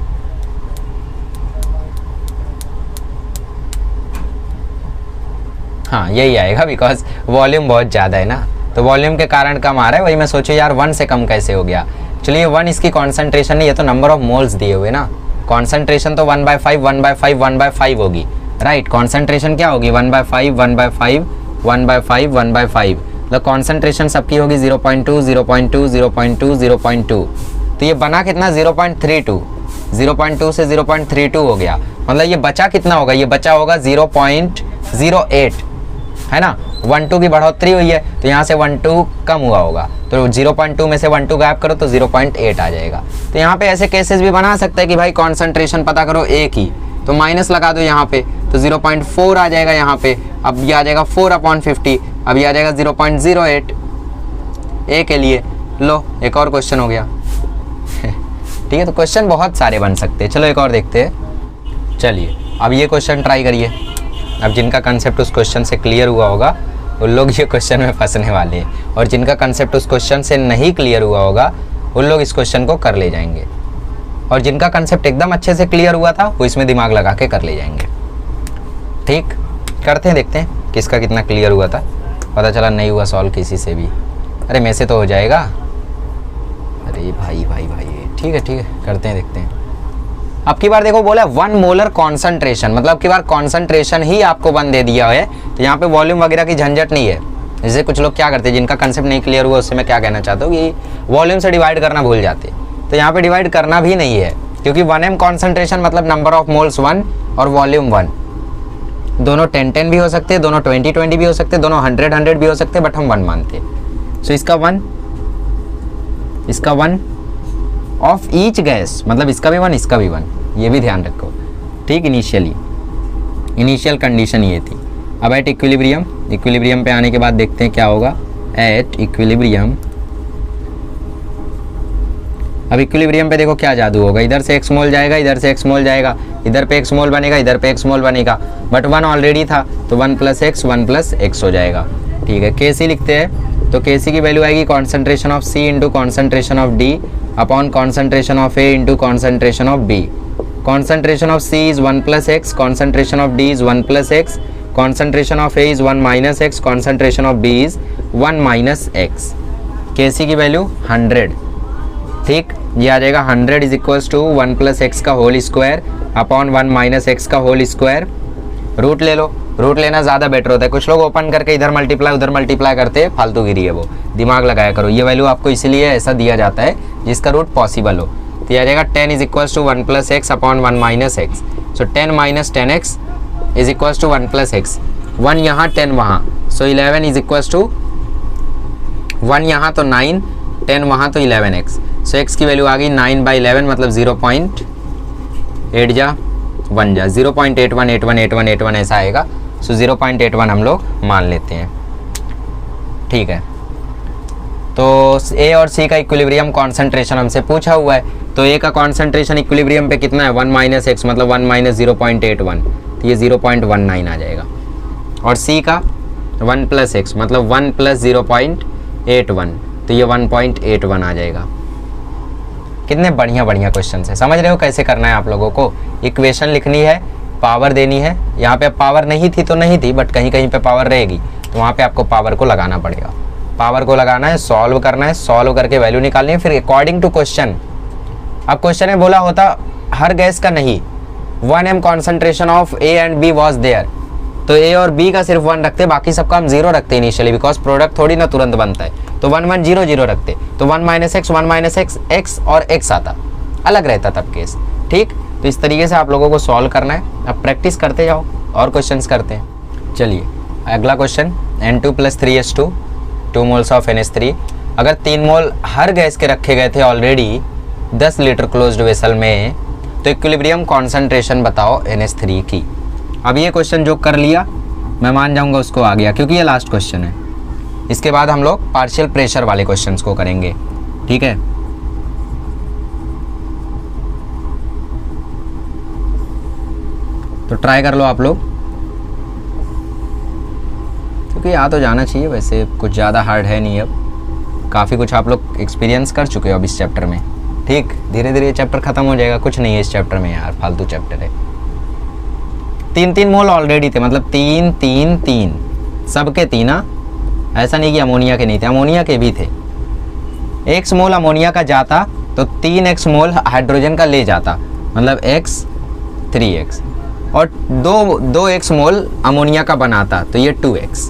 हाँ यही आएगा, बिकॉज वॉल्यूम बहुत ज़्यादा है ना, तो वॉल्यूम के कारण कम आ रहा है। वही मैं सोचूं यार 1 से कम कैसे हो गया। चलिए 1 इसकी कॉन्सेंट्रेशन नहीं, ये तो नंबर ऑफ मोल्स दिए हुए ना, कॉन्सेंट्रेशन तो 1/5 1/5 1/5 होगी, राइट। कॉन्सेंट्रेशन क्या होगी 1/5 1/5 1/5 1/5, मतलब कॉन्सेंट्रेशन सबकी होगी 0.2 0.2 0.2 0.2। तो ये बना कितना 0.32, 0.2 से 0.32 हो गया, मतलब ये बचा कितना होगा, ये बचा होगा 0.08, है ना। 1-2 की बढ़ोतरी हुई है तो यहाँ से 1-2 कम हुआ होगा, तो 0.2 में से 1-2 गायब करो तो 0.8 आ जाएगा। तो यहाँ पे ऐसे केसेस भी बना सकते हैं कि भाई कॉन्सेंट्रेशन पता करो A की, तो माइनस लगा दो यहाँ पे, तो 0.4 आ जाएगा यहाँ पे। अब ये आ जाएगा 4/50, अब ये आ जाएगा 0.08 A के लिए। लो एक और क्वेश्चन हो गया। ठीक है, तो क्वेश्चन बहुत सारे बन सकते हैं। चलो एक और देखते हैं। चलिए अब ये क्वेश्चन ट्राई करिए। अब जिनका कंसेप्ट उस क्वेश्चन से क्लियर हुआ होगा उन लोग ये क्वेश्चन में फंसने वाले हैं, और जिनका कंसेप्ट उस क्वेश्चन से नहीं क्लियर हुआ होगा उन लोग इस क्वेश्चन को कर ले जाएंगे, और जिनका कंसेप्ट एकदम अच्छे से क्लियर हुआ था वो इसमें दिमाग लगा के कर ले जाएंगे। ठीक, करते हैं, देखते हैं किसका कितना क्लियर हुआ था। पता चला नहीं हुआ सॉल्व किसी से भी, अरे मेरे से तो हो जाएगा। अरे भाई भाई भाई, ठीक है करते हैं, देखते हैं। अब की बार देखो बोला 1 मोलर कॉन्सेंट्रेशन, मतलब की बार कॉन्सेंट्रेशन ही आपको 1 दे दिया है, तो यहाँ पे वॉल्यूम वगैरह की झंझट नहीं है। जैसे कुछ लोग क्या करते हैं, जिनका कंसेप्ट नहीं क्लियर हुआ उससे मैं क्या कहना चाहता हूँ कि वॉल्यूम से डिवाइड करना भूल जाते, तो यहाँ पे डिवाइड करना भी नहीं है, क्योंकि 1m कॉन्सेंट्रेशन मतलब नंबर ऑफ मोल्स 1 और वॉल्यूम 1, दोनों 10-10 भी हो सकते हैं, दोनों 20-20 भी हो सकते हैं, दोनों 100-100 भी हो सकते हैं, बट हम 1 मानते हैं। सो इसका 1 ऑफ ईच गैस, मतलब इसका भी 1 इसका भी 1, ये भी ध्यान रखो। ठीक, इनिशियल कंडीशन ये थी। अब एट इक्विलिब्रियम पे आने के बाद देखते हैं क्या होगा। एट इक्विलिब्रियम, अब इक्विलिब्रियम पे देखो क्या जादू होगा, इधर से x मोल जाएगा, इधर से x मोल जाएगा, इधर पे x मोल बनेगा, इधर पे x मोल बनेगा, बट 1 ऑलरेडी था तो 1 + x हो जाएगा। ठीक है, Kc लिखते हैं, तो Kc की वैल्यू आएगी concentration of C into concentration of D upon concentration of A into concentration of B। Concentration of C is 1 + x, concentration of D is 1 + x, concentration of A is 1 - x, concentration of B is 1 - x। Kc की value 100। ठीक, ये आ जाएगा 100 is equals to 1 + x का whole square upon 1 - x का whole square. Root ले लो, root लेना ज़्यादा बेटर होता है। कुछ लोग ओपन करके इधर मल्टीप्लाई उधर मल्टीप्लाई करते हैं, फालतू गिरी है वो, दिमाग लगाया करो। ये वैल्यू आपको इसलिए ऐसा दिया जाता है जिसका रूट पॉसिबल हो। तो ये आ जाएगा 10 is equals to 1 + x upon 1 - x। So 10 - 10x is equals to 1 + x। 1 यहाँ 10 वहाँ, सो 11 इज इक्वल्स टू 1 यहाँ तो 9, 10 वहाँ तो 11x। सो x की वैल्यू आ गई 9/11, मतलब 0.8 जा 1 जा 0.81818181 ऐसा आएगा। सो 0.81 हम लोग मान लेते हैं। ठीक है, तो A और C का इक्विलिब्रियम कॉन्सेंट्रेशन हमसे पूछा हुआ है, तो A का कॉन्सेंट्रेशन इक्विलिब्रियम पे कितना है 1 - x, मतलब 1 - 0.81, तो ये 0.19 आ जाएगा। और C का 1 + x, मतलब 1 + 0.81, तो ये 1.81 आ जाएगा। कितने बढ़िया क्वेश्चन है, समझ रहे हो कैसे करना है आप लोगों को। इक्वेशन लिखनी है, पावर देनी है। यहाँ पे पावर नहीं थी तो नहीं थी, बट कहीं कहीं पे पावर रहेगी, तो वहाँ पे आपको पावर को लगाना पड़ेगा। पावर को लगाना है, सॉल्व करना है, सॉल्व करके वैल्यू निकालनी है, फिर अकॉर्डिंग टू क्वेश्चन। अब क्वेश्चन में बोला होता हर गैस का नहीं, 1m concentration of A and B was there, तो A और B का सिर्फ 1 रखते, बाकी सबका हम 0 रखते इनिशियली, बिकॉज प्रोडक्ट थोड़ी ना तुरंत बनता है, तो 1 1 0 0 रखते, तो 1 - x 1 - x x और x आता, अलग रहता तब केस। ठीक, तो इस तरीके से आप लोगों को सॉल्व करना है। अब प्रैक्टिस करते जाओ और क्वेश्चंस करते हैं। चलिए अगला question, N2 + 3H2 2 moles of NH3। अगर 3 मोल हर गैस के रखे गए थे ऑलरेडी 10 लीटर क्लोज्ड वेसल में, तो इक्विलिब्रियम कॉन्सेंट्रेशन बताओ NH3 की। अब ये क्वेश्चन जो कर लिया मैं मान जाऊंगा उसको आ गया, क्योंकि ये लास्ट क्वेश्चन है। इसके बाद हम लोग पार्शियल प्रेशर वाले क्वेश्चंस को करेंगे। ठीक है, तो ट्राई कर लो आप लोग, क्योंकि आ तो जाना चाहिए। वैसे कुछ ज़्यादा हार्ड है नहीं, अब काफ़ी कुछ आप लोग एक्सपीरियंस कर चुके हो अब इस चैप्टर में। ठीक, धीरे धीरे ये चैप्टर ख़त्म हो जाएगा, कुछ नहीं है इस चैप्टर में यार, फालतू चैप्टर है। 3 मोल ऑलरेडी थे, मतलब 3 3 3 सबके 3, ऐसा नहीं कि अमोनिया के नहीं थे, अमोनिया के भी थे। x मोल अमोनिया का जाता तो 3x मोल हाइड्रोजन का ले जाता, मतलब x 3x, और 2x मोल अमोनिया का बनाता, तो ये 2x।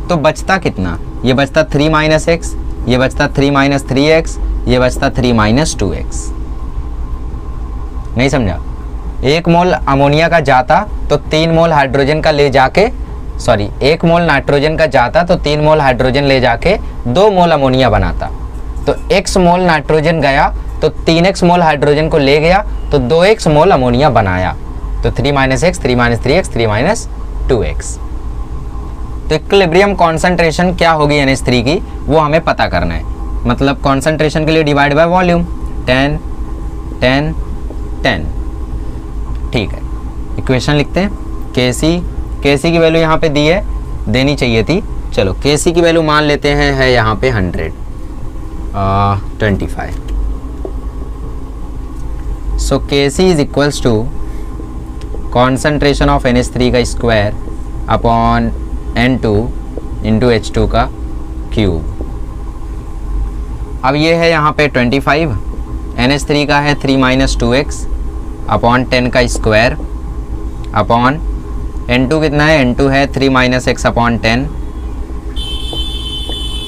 तो बचता कितना, ये बचता 3 - x, ये बचता 3 - 3x, ये बचता 3 - 2x। नहीं समझा, 1 मोल अमोनिया का जाता तो 3 मोल हाइड्रोजन का ले जाके सॉरी 1 मोल नाइट्रोजन का जाता तो 3 मोल हाइड्रोजन ले जाके 2 मोल अमोनिया बनाता। तो x मोल नाइट्रोजन गया तो 3x मोल हाइड्रोजन को ले गया तो 2x मोल अमोनिया बनाया। तो 3 - x 3 - 3x 3 - 2x। तो इक्विलिब्रियम कॉन्सेंट्रेशन क्या होगी NH3 की वो हमें पता करना है। मतलब कॉन्सेंट्रेशन के लिए डिवाइड बाय वॉल्यूम 10 10 10। ठीक है, इक्वेशन लिखते हैं। Kc की वैल्यू यहाँ पे दी है, देनी चाहिए थी। चलो Kc की वैल्यू मान लेते हैं है यहाँ पे 100 25। So Kc is equals to concentration of NH3 का square upon N2 into H2 का क्यूब। अब ये है यहाँ पे 25, NH3 का है 3 - 2x अपॉन 10 का स्क्वायर अपॉन N2 कितना है, N2 है 3 - x अपॉन 10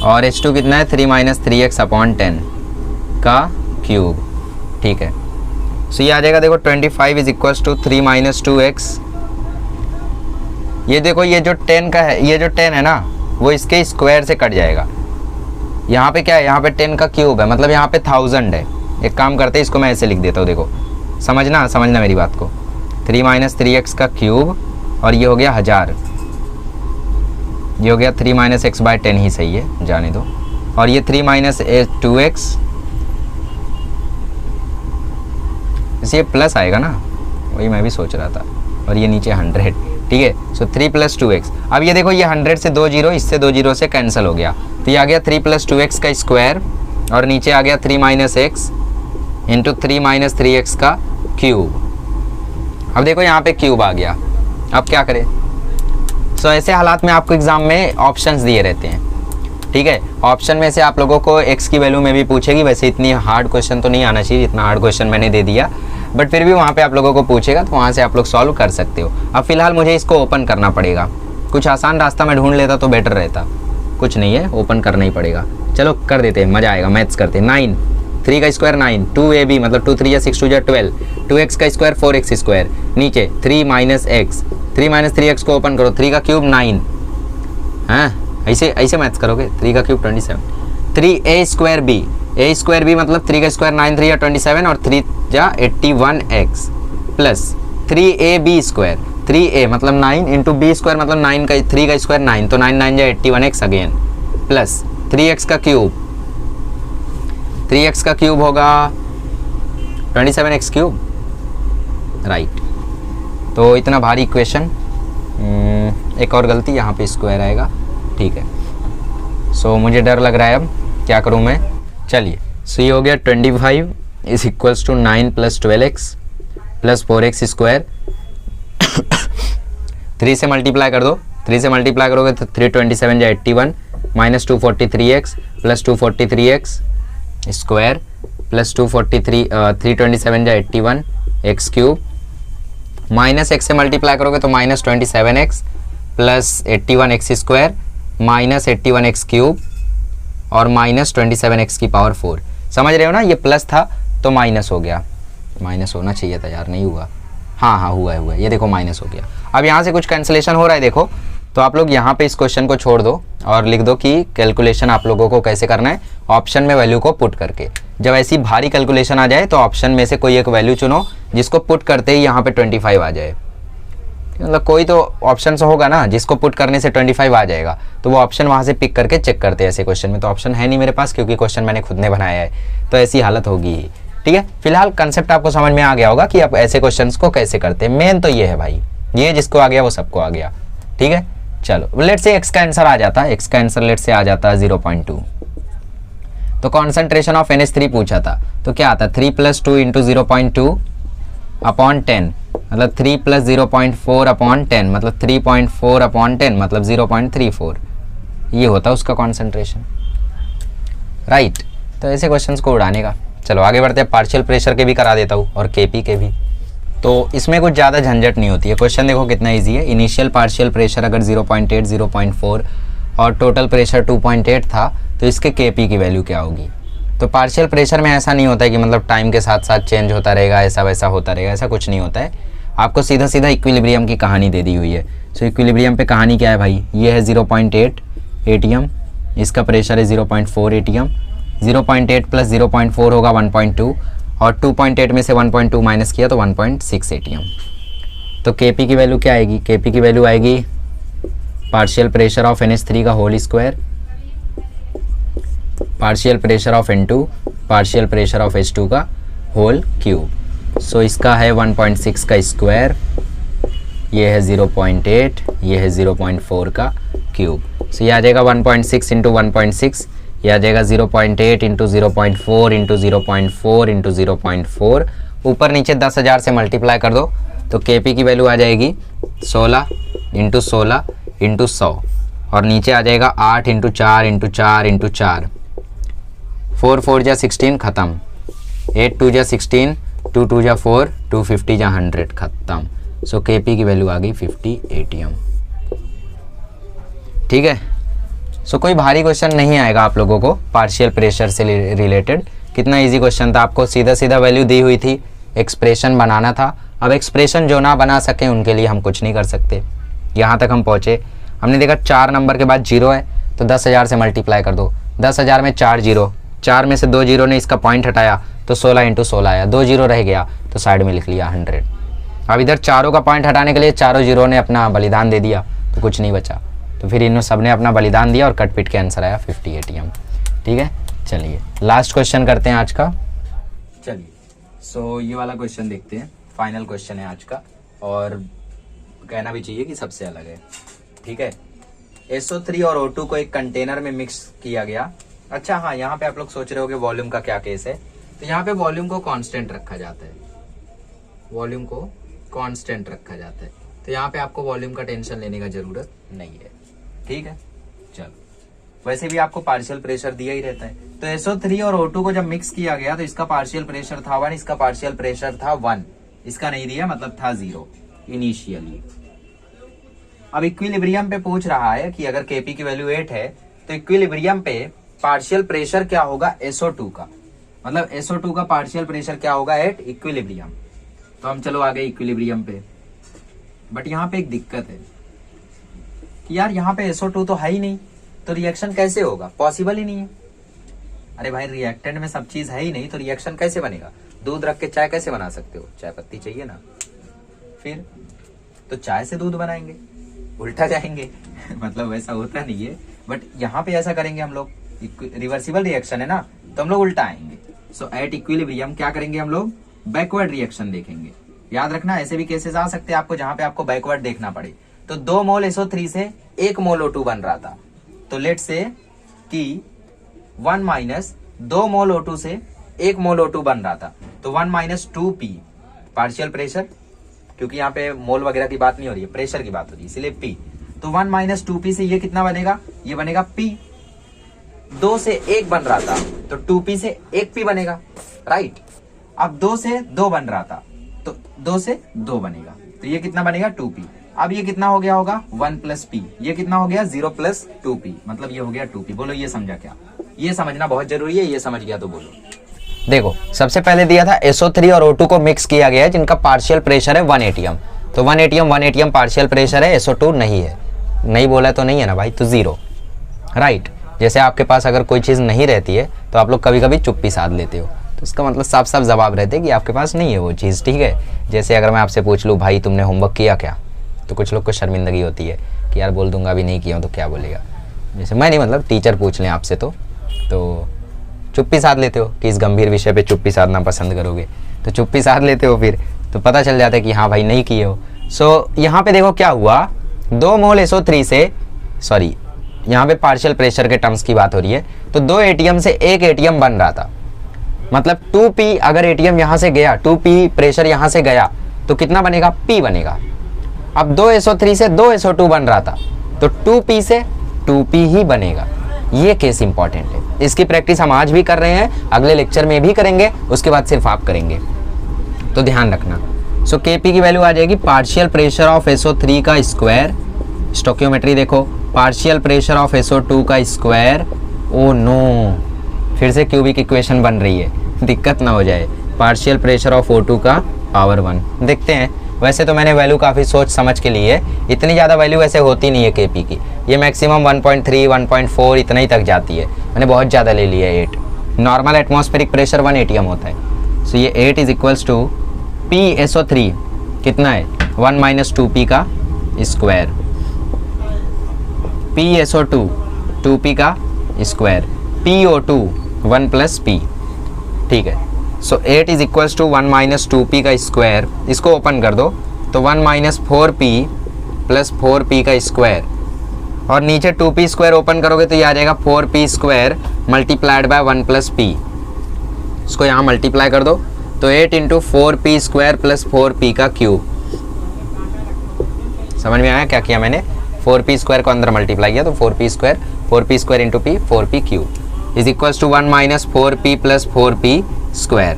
और H2 कितना है 3 - 3x अपॉन 10 का क्यूब। ठीक है, सो ये आ जाएगा देखो 25 इज इक्वल्स टू 3 - 2x। ये देखो ये जो 10 का है, ये जो 10 है ना वो इसके स्क्वायर से कट जाएगा। यहाँ पे क्या है, यहाँ पे 10 का क्यूब है, मतलब यहाँ पे 1000 है। एक काम करते हैं, इसको मैं ऐसे लिख देता हूँ। देखो समझना मेरी बात को। 3 - 3x का क्यूब और ये हो गया 1000, ये हो गया 3 - x बाय 10 ही सही है, जाने दो। और ये 3 - 2x, इसे प्लस आएगा ना, वही मैं भी सोच रहा था। और ये नीचे 100। ठीक है, सो 3 + 2x। अब ये देखो ये 100 से 2 जीरो, इससे 2 जीरो से कैंसिल हो गया। तो ये आ गया 3 + 2x का स्क्वायर और नीचे आ गया 3 - x इंटू 3 - 3x का क्यूब। अब देखो यहाँ पे क्यूब आ गया। अब क्या करें? सो ऐसे हालात में आपको एग्जाम में ऑप्शंस दिए रहते हैं। ठीक है, ऑप्शन में से आप लोगों को x की वैल्यू में भी पूछेगी। वैसे इतनी हार्ड क्वेश्चन तो नहीं आना चाहिए, इतना हार्ड क्वेश्चन मैंने दे दिया, बट फिर भी वहाँ पे आप लोगों को पूछेगा तो वहाँ से आप लोग सॉल्व कर सकते हो। अब फिलहाल मुझे इसको ओपन करना पड़ेगा। कुछ आसान रास्ता मैं ढूंढ लेता तो बेटर रहता। कुछ नहीं है, ओपन करना ही पड़ेगा। चलो कर देते हैं, मज़ा आएगा। मैथ्स करते हैं। 9 3 का स्क्वायर 9, 2ab मतलब 2 3 6 2 12, 2x का स्क्वायर 4x स्क्वायर, नीचे 3 - x, 3 - 3x को ओपन करो, 3 का क्यूब 9। हाँ ऐसे मैथ्स करोगे। 3 का cube 27, 3a square b, a square b मतलब 3 का स्क्वायर 9 3 या 27 और 3 या 81x plus 3ab square, 3a मतलब 9 इंटू b स्क्वायर मतलब 9 का 3 का स्क्वायर 9, तो 9 9 या 81x अगेन प्लस 3x का क्यूब, 3x का क्यूब होगा 27x क्यूब, राइट। तो इतना भारी इक्वेशन, एक और गलती, यहाँ पे स्क्वायर आएगा। ठीक है, सो मुझे डर लग रहा है, अब क्या करूँ मैं। चलिए, सो ये हो गया 25 is equals to 9 + 12x plus 4x square. 3 से मल्टीप्लाई कर दो, 3 से मल्टीप्लाई करोगे तो 327 या 81 minus 243x plus 243x square plus 327 या 81 x क्यूब माइनस x से मल्टीप्लाई करोगे तो minus 27x plus 81x square minus 81x cube और माइनस 27x की पावर 4। समझ रहे हो ना, ये प्लस था तो माइनस हो गया, माइनस होना चाहिए था यार, नहीं हुआ। हाँ हुआ है, ये देखो माइनस हो गया। अब यहाँ से कुछ कैंसिलेशन हो रहा है देखो, तो आप लोग यहाँ पे इस क्वेश्चन को छोड़ दो और लिख दो कि कैलकुलेशन आप लोगों को कैसे करना है, ऑप्शन में वैल्यू को पुट करके। जब ऐसी भारी कैलकुलेशन आ जाए तो ऑप्शन में से कोई एक वैल्यू चुनो जिसको पुट करते ही यहाँ पे 25 आ जाए। मतलब कोई तो ऑप्शन से होगा ना जिसको पुट करने से 25 आ जाएगा, तो वो ऑप्शन वहाँ से पिक करके चेक करते हैं। ऐसे क्वेश्चन में तो ऑप्शन है नहीं मेरे पास, क्योंकि क्वेश्चन मैंने खुद ने बनाया है, तो ऐसी हालत होगी। ठीक है, फिलहाल कंसेप्ट आपको समझ में आ गया होगा कि आप ऐसे क्वेश्चंस को कैसे करते हैं। मेन तो ये है भाई, ये जिसको आ गया वो सबको आ गया। ठीक है, चलो लेट से x का आंसर आ जाता है, x का आंसर लेट से आ जाता है 0.2। तो कॉन्सेंट्रेशन ऑफ NH3 पूछा था, तो क्या आता है 3 + 2 × 0.2 अपॉन 10, मतलब 3 + 0.4 अपॉन 10 मतलब 3.4 अपॉन 10 मतलब 0.34। ये होता है उसका कॉन्सेंट्रेशन, राइट। तो ऐसे क्वेश्चंस को उड़ाने का। चलो आगे बढ़ते हैं, पार्शियल प्रेशर के भी करा देता हूँ और KP के भी। तो इसमें कुछ ज़्यादा झंझट नहीं होती है। क्वेश्चन देखो कितना इजी है। इनिशियल पार्शियल प्रेशर अगर 0.8 0.4 और टोटल प्रेशर 2.8 था तो इसके KP की वैल्यू क्या होगी। तो पार्शियल प्रेशर में ऐसा नहीं होता है कि मतलब टाइम के साथ साथ चेंज होता रहेगा, ऐसा वैसा होता रहेगा, ऐसा कुछ नहीं होता है। आपको सीधा सीधा इक्विलिब्रियम की कहानी दे दी हुई है। सो इक्विलिब्रियम पे कहानी क्या है भाई, ये है 0.8 एटीएम, इसका प्रेशर है 0.4 एटीएम, 0.8 प्लस 0.4 होगा 1.2 और 2.8 में से 1.2 माइनस किया तो 1.6 एटीएम। तो Kp की वैल्यू क्या आएगी, Kp की वैल्यू आएगी पार्शियल प्रेशर ऑफ NH3 का whole square, partial pressure of N2, partial pressure of H2 का होल क्यूब। सो इसका है 1.6 का स्क्वायर, ये है 0.8, ये है 0.4 का क्यूब। सो ये आ जाएगा 1.6 इंटू 1.6, ये आ जाएगा 0.8 इंटू 0.4 इंटू 0.4 इंटू 0.4, ऊपर नीचे 10,000 से मल्टीप्लाई कर दो तो Kp की वैल्यू आ जाएगी 16 इंटू 16 इंटू 100 और नीचे आ जाएगा 8 इंटू 4 इंटू 4 इंटू 4, 4 4 जा 16 ख़त्म, 8 2 जा 16, 2 2 जा 4, 250 जा 100 ख़त्म। सो Kp की वैल्यू आ गई 50 एटीएम। ठीक है। सो कोई भारी क्वेश्चन नहीं आएगा आप लोगों को पार्शियल प्रेशर से रिलेटेड। कितना इजी क्वेश्चन था, आपको सीधा सीधा वैल्यू दी हुई थी, एक्सप्रेशन बनाना था। अब एक्सप्रेशन जो ना बना सकें उनके लिए हम कुछ नहीं कर सकते। यहाँ तक हम पहुँचे, हमने देखा 4 नंबर के बाद 0 है तो 10,000 से मल्टीप्लाई कर दो, 10,000 में 4 जीरो, 4 में से 2 जीरो ने इसका पॉइंट हटाया तो 16 इंटू 16 आया, 2 जीरो रह गया तो साइड में लिख लिया 100। अब इधर चारों का पॉइंट हटाने के लिए चारों जीरो ने अपना बलिदान दे दिया तो कुछ नहीं बचा, तो फिर इन सब ने अपना बलिदान दिया और कट पिट के आंसर आया 50 एटीएम। ठीक है, चलिए लास्ट क्वेश्चन करते हैं आज का। चलिए सो ये वाला क्वेश्चन देखते हैं, फाइनल क्वेश्चन है आज का और कहना भी चाहिए कि सबसे अलग है। ठीक है, SO3 और O2 को एक कंटेनर में मिक्स किया गया। अच्छा हाँ, यहाँ पे आप लोग सोच रहे होगे वॉल्यूम का क्या केस है, तो यहाँ पे वॉल्यूम को कांस्टेंट रखा जाता है, वॉल्यूम को कांस्टेंट रखा जाता है, तो यहाँ पे आपको वॉल्यूम का टेंशन लेने का जरूरत नहीं है। ठीक है, चलो वैसे भी आपको पार्शियल प्रेशर दिया ही रहता है। तो SO3 और O2 को जब मिक्स किया गया तो इसका पार्शियल प्रेशर था 1, इसका पार्शियल प्रेशर था 1, इसका नहीं दिया मतलब था 0 इनिशियली। अब इक्विलिब्रियम पे पूछ रहा है कि अगर Kp की वैल्यू 8 है तो इक्विलिब्रियम पे पार्शियल प्रेशर क्या होगा SO2 का, मतलब SO2 का पार्शियल प्रेशर क्या होगा एट इक्विलिब्रियम। तो हम चलो आ गए इक्विलिब्रियम पे, बट यहाँ पे एक दिक्कत है कि यार यहाँ पे SO2 तो है ही नहीं, तो रिएक्शन कैसे होगा, पॉसिबल ही नहीं है। अरे भाई रिएक्टेंट में सब चीज है ही नहीं तो रिएक्शन कैसे बनेगा, दूध रख के चाय कैसे बना सकते हो, चाय पत्ती चाहिए ना, फिर तो चाय से दूध बनाएंगे, उल्टा जाएंगे मतलब वैसा होता नहीं है, बट यहाँ पे ऐसा करेंगे हम लोग, रिवर्सिबल रिएक्शन है ना तो हम लोग उल्टा आएंगे। सो एट इक्विलिब्रियम क्या करेंगे हम लोग, बैकवर्ड रिएक्शन देखेंगे। याद रखना ऐसे भी केसेस आ सकते हैं आपको जहां पे आपको बैकवर्ड देखना पड़े। तो 2 मोल SO3 से 1 मोल O2 बन रहा था, तो लेट से कि 1 माइनस 2 मोल O2 से 1 मोल O2 बन रहा था, तो 1 माइनस 2P पार्शियल प्रेशर, क्योंकि यहाँ पे मोल वगैरह की बात नहीं हो रही है, प्रेशर की बात हो रही है, इसलिए P। तो 1 माइनस 2P से ये कितना बनेगा, ये बनेगा P। 2 से 1 बन रहा था तो 2P से 1P बनेगा, राइट। अब 2 से 2 बन रहा था तो 2 से 2 बनेगा, तो ये कितना बनेगा 2P। अब ये कितना हो गया होगा 1 प्लस P, ये कितना हो गया 0 प्लस 2P, मतलब ये हो गया 2P। बोलो ये समझा क्या, ये समझना बहुत जरूरी है, ये समझ गया तो बोलो। देखो सबसे पहले दिया था SO3 और O2 को मिक्स किया गया है जिनका पार्शियल प्रेशर है 1 एटीएम, तो 1 एटीएम पार्शियल प्रेशर है, SO2 नहीं है, नहीं बोला तो नहीं है ना भाई, तो 0, राइट। जैसे आपके पास अगर कोई चीज़ नहीं रहती है तो आप लोग कभी कभी चुप्पी साध लेते हो, तो इसका मतलब साफ साफ जवाब रहते कि आपके पास नहीं है वो चीज़। ठीक है, जैसे अगर मैं आपसे पूछ लूँ भाई तुमने होमवर्क किया क्या, तो कुछ लोग को शर्मिंदगी होती है कि यार बोल दूंगा अभी नहीं किया तो क्या बोलेगा, जैसे मैं नहीं मतलब टीचर पूछ लें आपसे तो चुप्पी साध लेते हो कि इस गंभीर विषय पे चुप्पी साधना पसंद करोगे, तो चुप्पी साध लेते हो, फिर तो पता चल जाता है कि हाँ भाई नहीं किए हो। सो यहाँ पे देखो क्या हुआ, 2 मोल SO3 से, सॉरी यहाँ पे पार्शियल प्रेशर के टर्म्स की बात हो रही है, तो 2 एटीएम से 1 एटीएम बन रहा था, मतलब 2P अगर एटीएम यहाँ से गया, 2P प्रेशर यहाँ से गया तो कितना बनेगा, P बनेगा। अब 2 SO3 से 2 SO2 बन रहा था तो 2P से 2P ही बनेगा। ये केस इंपॉर्टेंट है, इसकी प्रैक्टिस हम आज भी कर रहे हैं, अगले लेक्चर में भी करेंगे, उसके बाद सिर्फ आप करेंगे, तो ध्यान रखना। सो Kp की वैल्यू आ जाएगी पार्शियल प्रेशर ऑफ SO3 का स्क्वायर, स्टोकियोमेट्री देखो, पार्शियल प्रेशर ऑफ SO2 का स्क्वायर, ओ नो फिर से क्यूबिक इक्वेशन बन रही है, दिक्कत ना हो जाए, पार्शियल प्रेशर ऑफ O2 का पावर 1। देखते हैं वैसे तो मैंने वैल्यू काफ़ी सोच समझ के ली है, इतनी ज़्यादा वैल्यू वैसे होती नहीं है Kp की, ये मैक्सिमम 1.3 1.4 इतना ही तक जाती है, मैंने बहुत ज़्यादा ले लिया है 8। नॉर्मल एटमॉस्फेरिक प्रेशर 1 atm होता है। सो ये 8 इज इक्वल्स टू PSO3 कितना है 1 माइनस 2p का स्क्वायर, PSO2 2p का स्क्वायर, PO2 1 प्लस p। ठीक है, so 8 is equals to 1 minus 2p का स्क्वायर, इसको ओपन कर दो तो 1 माइनस 4p प्लस 4p का स्क्वायर, और नीचे 2p स्क्वायर ओपन करोगे तो ये आ जाएगा 4p square multiplied by 1 plus p। इसको यहाँ मल्टीप्लाई कर दो तो 8 into 4p square plus 4p का क्यूब। समझ में आया क्या किया मैंने, 4p स्क्वायर को अंदर मल्टीप्लाई किया तो 4p square into p 4p cube is equals to 1 minus 4p plus 4p square.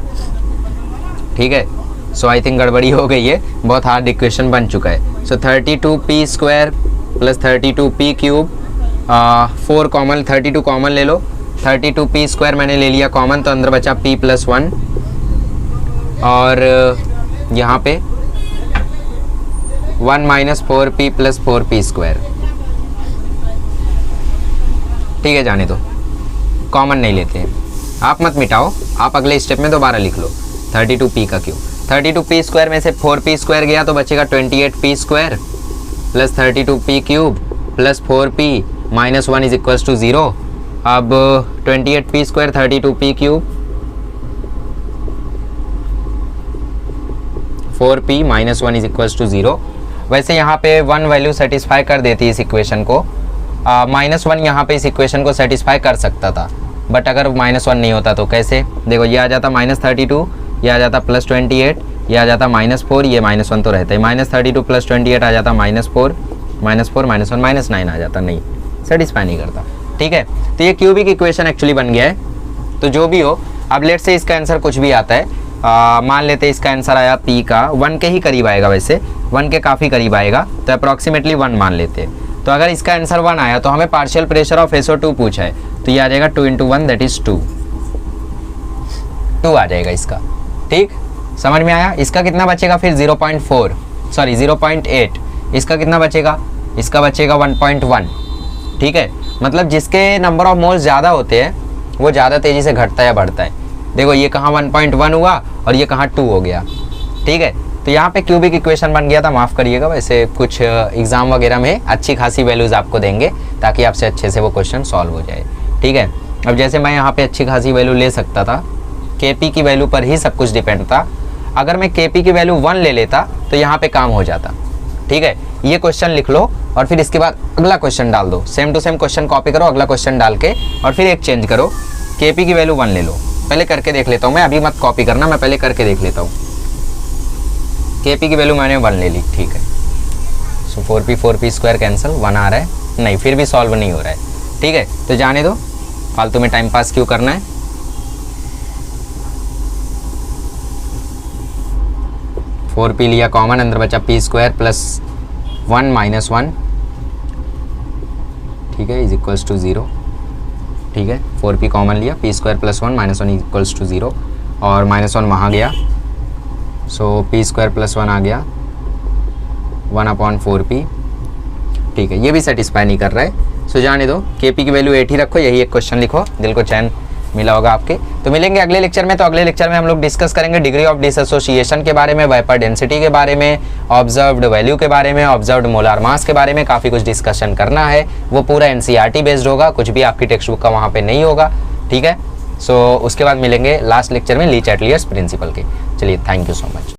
ठीक है, सो आई थिंक गड़बड़ी हो गई है, बहुत हार्ड इक्वेशन बन चुका है। सो 32p square plus 32p cube, 4 common 32 common ले लो, 32p स्क्वायर मैंने ले लिया कॉमन तो अंदर बचा p प्लस 1, और यहाँ पे 1 minus 4p plus 4p square. ठीक है, जाने दो, कॉमन नहीं लेते हैं, आप मत मिटाओ, आप अगले स्टेप में दोबारा लिख लो 32p का क्यूब। 32p स्क्वायर में से 4p स्क्वायर गया तो बचेगा 28p square plus 32p cube plus 4p minus 1 is equals to 0। अब 28p square 32p cube 4p minus 1 is equals to 0। वैसे यहाँ पे 1 वैल्यू सेटिस्फाई कर देती है इस इक्वेशन को, -1 यहाँ पे इस इक्वेशन को सेटिस्फाई कर सकता था, बट अगर -1 नहीं होता तो कैसे, देखो ये आ जाता -32, ये आ जाता +28, ये आ जाता -4, ये -1 तो रहता है, -32 प्लस 28 आ जाता -4, -4 -1 -9 आ जाता, नहीं सेटिस्फाई नहीं करता। ठीक है, तो ये क्यूबिक इक्वेशन एक्चुअली बन गया है। तो जो भी हो, अब लेट से इसका आंसर कुछ भी आता है, मान लेते हैं इसका आंसर आया p का 1 के ही करीब आएगा, वैसे 1 के काफ़ी करीब आएगा तो अप्रॉक्सीमेटली 1 मान लेते हैं। तो अगर इसका आंसर 1 आया तो हमें पार्शियल प्रेशर ऑफ SO2 पूछा है, तो ये आ जाएगा 2 इंटू 1 दैट इज 2 आ जाएगा इसका। ठीक, समझ में आया। इसका कितना बचेगा फिर 0.8, इसका कितना बचेगा, इसका बचेगा 1.1। ठीक है, मतलब जिसके नंबर ऑफ मोल्स ज़्यादा होते हैं वो ज़्यादा तेज़ी से घटता है या बढ़ता है। देखो ये कहाँ 1.1 हुआ और ये कहाँ 2 हो गया। ठीक है, तो यहाँ पे क्यूबिक इक्वेशन बन गया था, माफ़ करिएगा, वैसे कुछ एग्ज़ाम वगैरह में अच्छी खासी वैल्यूज़ आपको देंगे ताकि आपसे अच्छे से वो क्वेश्चन सॉल्व हो जाए। ठीक है, अब जैसे मैं यहाँ पे अच्छी खासी वैल्यू ले सकता था, Kp की वैल्यू पर ही सब कुछ डिपेंड था। अगर मैं Kp की वैल्यू 1 ले लेता तो यहाँ पे काम हो जाता। ठीक है, ये क्वेश्चन लिख लो और फिर इसके बाद अगला क्वेश्चन डाल दो, same to same question copy करो, अगला क्वेश्चन डाल के और फिर एक चेंज करो, Kp की वैल्यू 1 ले लो। पहले करके देख लेता हूँ मैं, अभी मत कॉपी करना, मैं पहले करके देख लेता हूँ। Kp की वैल्यू मैंने 1 ले ली। ठीक है, सो 4p स्क्वायर कैंसिल, 1 आ रहा है, नहीं फिर भी सॉल्व नहीं हो रहा है। ठीक है, तो जाने दो, फालतू में टाइम पास क्यों करना है। 4p लिया कॉमन, अंदर बचा p स्क्वायर प्लस 1 माइनस 1। ठीक है, इज इक्वल्स टू 0। ठीक है, 4p कॉमन लिया, p square plus 1 minus 1 equals to 0, और -1 वहाँ गया, सो p स्क्वायर प्लस 1 आ गया 1/4p। ठीक है, ये भी सेटिस्फाई नहीं कर रहा है, सो जाने दो, Kp की वैल्यू 8 ही रखो, यही एक क्वेश्चन लिखो, दिल को चैन मिला होगा आपके। तो मिलेंगे अगले लेक्चर में। तो अगले लेक्चर में हम लोग डिस्कस करेंगे डिग्री ऑफ डिसएसोसिएशन के बारे में, वेपर डेंसिटी के बारे में, ऑब्जर्व्ड वैल्यू के बारे में, ऑब्जर्व्ड मोलार मास के बारे में, काफ़ी कुछ डिस्कशन करना है। वो पूरा NCERT बेस्ड होगा, कुछ भी आपकी टेक्स्ट बुक का वहाँ पे नहीं होगा। ठीक है, सो उसके बाद मिलेंगे लास्ट लेक्चर में ली चैटलियर्स प्रिंसिपल के। चलिए, थैंक यू सो मच।